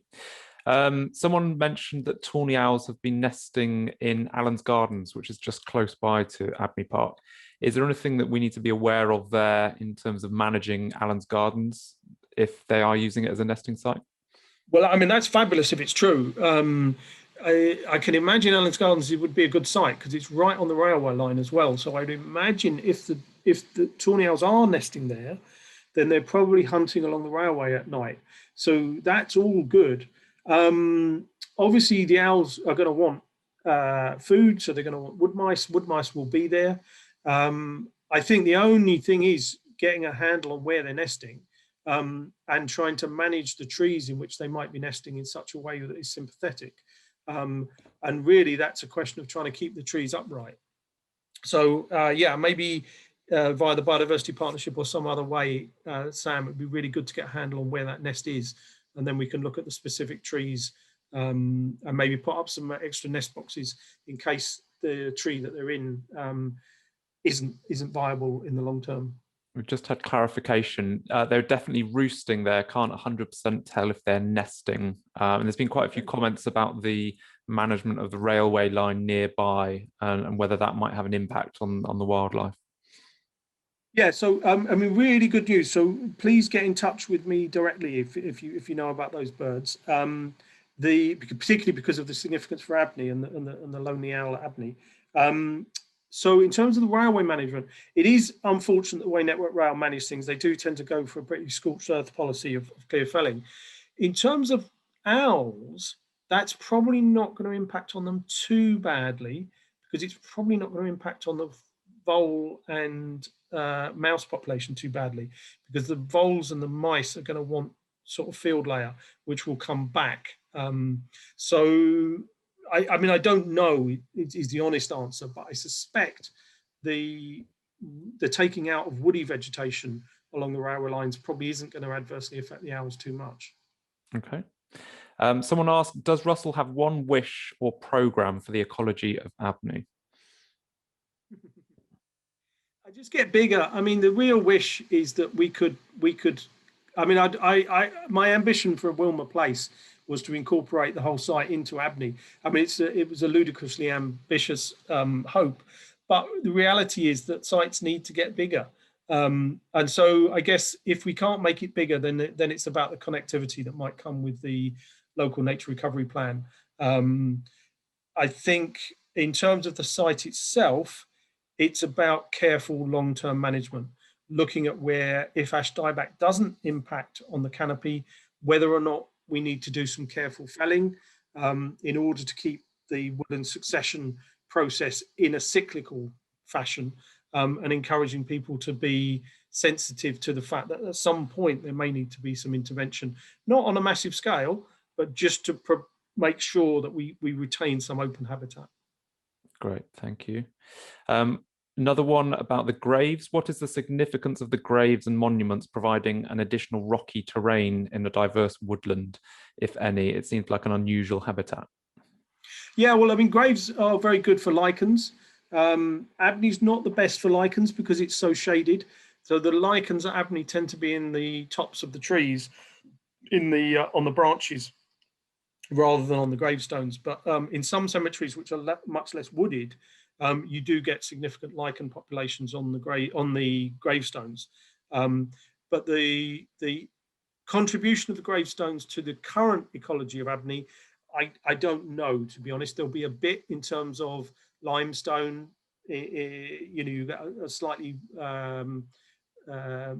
Someone mentioned that tawny owls have been nesting in Allen's Gardens, which is just close by to Abney Park. Is there anything that we need to be aware of there in terms of managing Allen's Gardens if they are using it as a nesting site? Well, I mean, that's fabulous if it's true. I can imagine Allen's Gardens, it would be a good site because it's right on the railway line as well. So I'd imagine if the tawny owls are nesting there, then they're probably hunting along the railway at night. So that's all good. Obviously, the owls are going to want food, so they're going to want wood mice. Wood mice will be there. I think the only thing is getting a handle on where they're nesting and trying to manage the trees in which they might be nesting in such a way that is sympathetic. And really, that's a question of trying to keep the trees upright. So yeah, maybe via the biodiversity partnership or some other way, Sam, it'd be really good to get a handle on where that nest is, and then we can look at the specific trees and maybe put up some extra nest boxes in case the tree that they're in isn't viable in the long term. We've just had clarification. They're definitely roosting there. Can't 100% tell if they're nesting. And there's been quite a few comments about the management of the railway line nearby and whether that might have an impact on the wildlife. Yeah, so I mean, really good news. So please get in touch with me directly if you know about those birds. Particularly because of the significance for Abney and the lonely owl at Abney. So in terms of the railway management, it is unfortunate the way Network Rail manage things. They do tend to go for a pretty scorched earth policy of clear felling. In terms of owls, that's probably not going to impact on them too badly, because it's probably not going to impact on the vole and mouse population too badly, because the voles and the mice are going to want sort of field layer, which will come back. So I mean, I don't know is the honest answer, but I suspect the taking out of woody vegetation along the railway lines probably isn't going to adversely affect the owls too much. Okay. Someone asked, does Russell have one wish or program for the ecology of Abney? I just get bigger. I mean, the real wish is that we could. I mean, my ambition for Wilmer Place was to incorporate the whole site into Abney. I mean, it was a ludicrously ambitious hope, but the reality is that sites need to get bigger. And so I guess if we can't make it bigger, then it's about the connectivity that might come with the local nature recovery plan. I think in terms of the site itself, it's about careful long-term management, looking at where, if ash dieback doesn't impact on the canopy, whether or not we need to do some careful felling in order to keep the woodland succession process in a cyclical fashion, and encouraging people to be sensitive to the fact that at some point there may need to be some intervention, not on a massive scale, but just to make sure that we retain some open habitat. Great, thank you. Another one about the graves. What is the significance of the graves and monuments providing an additional rocky terrain in a diverse woodland, if any? It seems like an unusual habitat. Yeah, well, I mean, graves are very good for lichens. Abney's not the best for lichens because it's so shaded. So the lichens at Abney tend to be in the tops of the trees, on the branches, rather than on the gravestones. But in some cemeteries, which are much less wooded, you do get significant lichen populations on the gravestones. But the contribution of the gravestones to the current ecology of Abney, I don't know, to be honest. There'll be a bit in terms of limestone. You get a slightly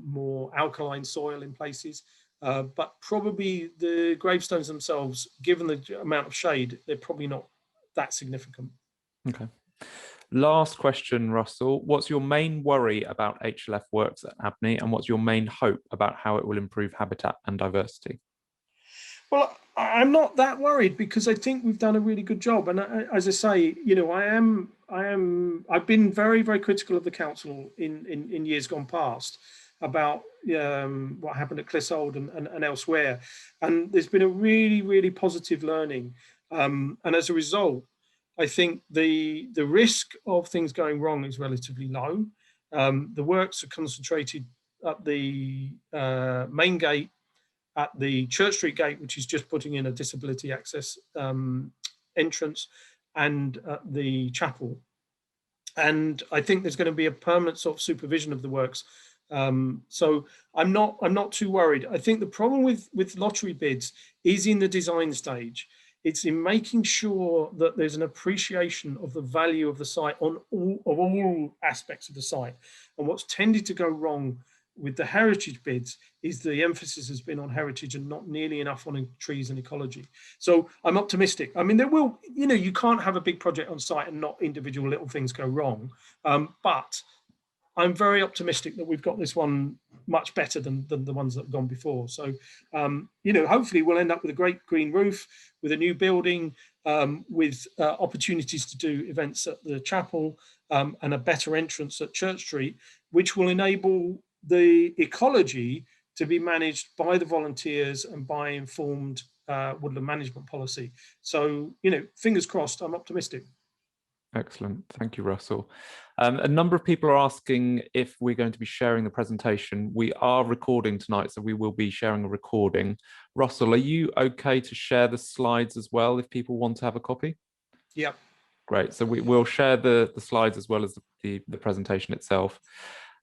more alkaline soil in places. But probably the gravestones themselves, given the amount of shade, they're probably not that significant. Okay. Last question, Russell. What's your main worry about HLF works at Abney, and what's your main hope about how it will improve habitat and diversity? Well, I'm not that worried because I think we've done a really good job. And as I say, you know, I've been very, very critical of the council in years gone past about what happened at Clissold and elsewhere. And there's been a really, really positive learning. And as a result, I think the risk of things going wrong is relatively low. The works are concentrated at the main gate, at the Church Street gate, which is just putting in a disability access entrance, and at the chapel. And I think there's going to be a permanent sort of supervision of the works. So I'm not too worried. I think the problem with lottery bids is in the design stage. It's in making sure that there's an appreciation of the value of the site on all aspects of the site. And what's tended to go wrong with the heritage bids is the emphasis has been on heritage and not nearly enough on trees and ecology. So I'm optimistic. I mean, there will, you know, you can't have a big project on site and not individual little things go wrong. But I'm very optimistic that we've got this one much better than the ones that have gone before. So, you know, hopefully we'll end up with a great green roof, with a new building, with opportunities to do events at the chapel, and a better entrance at Church Street, which will enable the ecology to be managed by the volunteers and by informed woodland management policy. So, you know, fingers crossed, I'm optimistic. Excellent. Thank you, Russell. A number of people are asking if we're going to be sharing the presentation. We are recording tonight, so we will be sharing a recording. Russell, are you okay to share the slides as well if people want to have a copy? Yep. Great. So we'll share the slides as well as the presentation itself.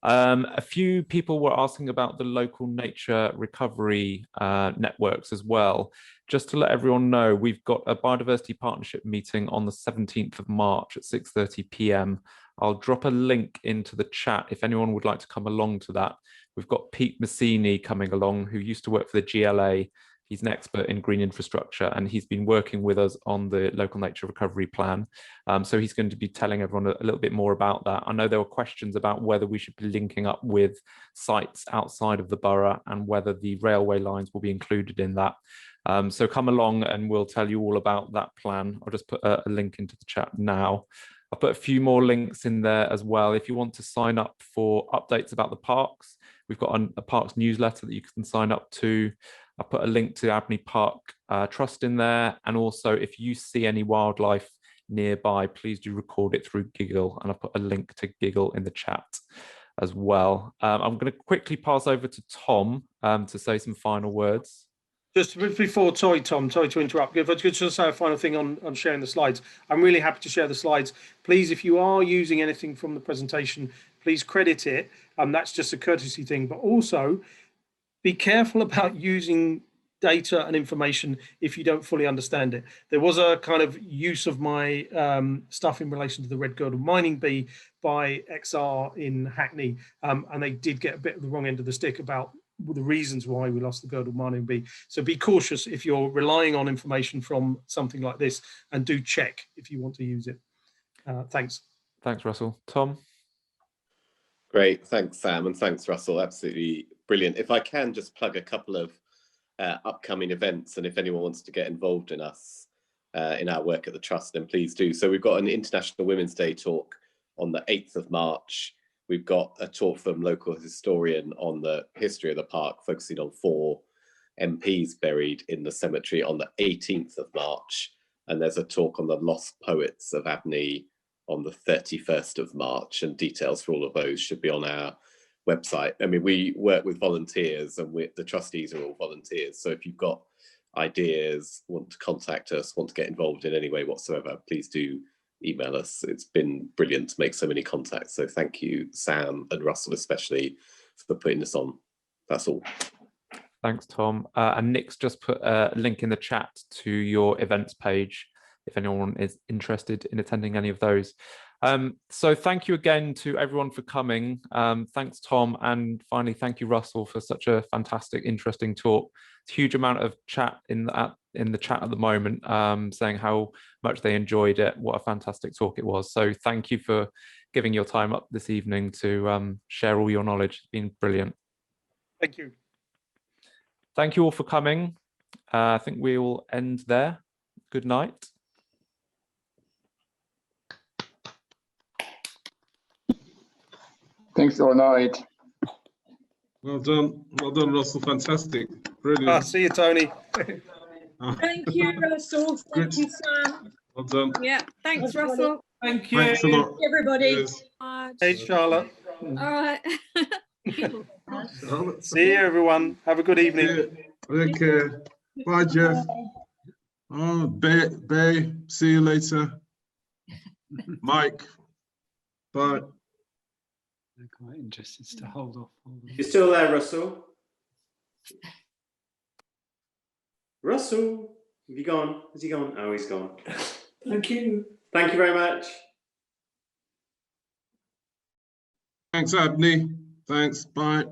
A few people were asking about the local nature recovery networks as well. Just to let everyone know, we've got a biodiversity partnership meeting on the 17th of March at 6:30 p.m. I'll drop a link into the chat if anyone would like to come along to that. We've got Pete Massini coming along, who used to work for the GLA. He's an expert in green infrastructure, and he's been working with us on the local nature recovery plan. So he's going to be telling everyone a little bit more about that. I know there were questions about whether we should be linking up with sites outside of the borough and whether the railway lines will be included in that. So come along and we'll tell you all about that plan. I'll just put a link into the chat now. I'll put a few more links in there as well. If you want to sign up for updates about the parks, we've got a parks newsletter that you can sign up to. I'll put a link to Abney Park Trust in there. And also, if you see any wildlife nearby, please do record it through Giggle. And I'll put a link to Giggle in the chat as well. I'm going to quickly pass over to Tom to say some final words. Just before, sorry to interrupt, if I could just say a final thing on sharing the slides. I'm really happy to share the slides. Please, if you are using anything from the presentation, please credit it. That's just a courtesy thing, but also be careful about using data and information if you don't fully understand it. There was a kind of use of my stuff in relation to the red girdle mining bee by XR in Hackney, and they did get a bit of the wrong end of the stick about the reasons why we lost the girdle mining bee. So be cautious if you're relying on information from something like this, and do check if you want to use it. Thanks. Thanks, Russell. Tom? Great, thanks, Sam, and thanks, Russell. Absolutely brilliant. If I can just plug a couple of upcoming events, and if anyone wants to get involved in us, in our work at the Trust, then please do. So we've got an International Women's Day talk on the 8th of March. We've got a talk from local historian on the history of the park, focusing on 4 MPs buried in the cemetery on the 18th of March. And there's a talk on the lost poets of Abney on the 31st of March, and details for all of those should be on our website. I mean, we work with volunteers, and the trustees are all volunteers. So if you've got ideas, want to contact us, want to get involved in any way whatsoever, please do email us. It's been brilliant to make so many contacts. So thank you, Sam and Russell, especially for putting this on. That's all. Thanks, Tom. And Nick's just put a link in the chat to your events page if anyone is interested in attending any of those. So thank you again to everyone for coming. Thanks, Tom. And finally, thank you, Russell, for such a fantastic, interesting talk. It's a huge amount of chat in the chat at the moment, saying how much they enjoyed it. What a fantastic talk it was. So thank you for giving your time up this evening to share all your knowledge. It's been brilliant. Thank you. Thank you all for coming. I think we will end there. Good night. Thanks, all night. Well done, Russell. Fantastic, brilliant. See you, Tony. Thank you, Russell. Thank you, Sam. Well done. Yeah, thanks, Russell. Thank you. Thanks a lot, Everybody. Cheers. Hey, Charlotte. All right. See you, everyone. Have a good evening. Take care. Bye, Jeff. Oh, Bay. See you later. Mike. Bye. They're quite interested to hold off. You're still there, Russell? Russell, have you gone? Has he gone? Oh, he's gone. Thank you. Thank you very much. Thanks, Abney. Thanks. Bye.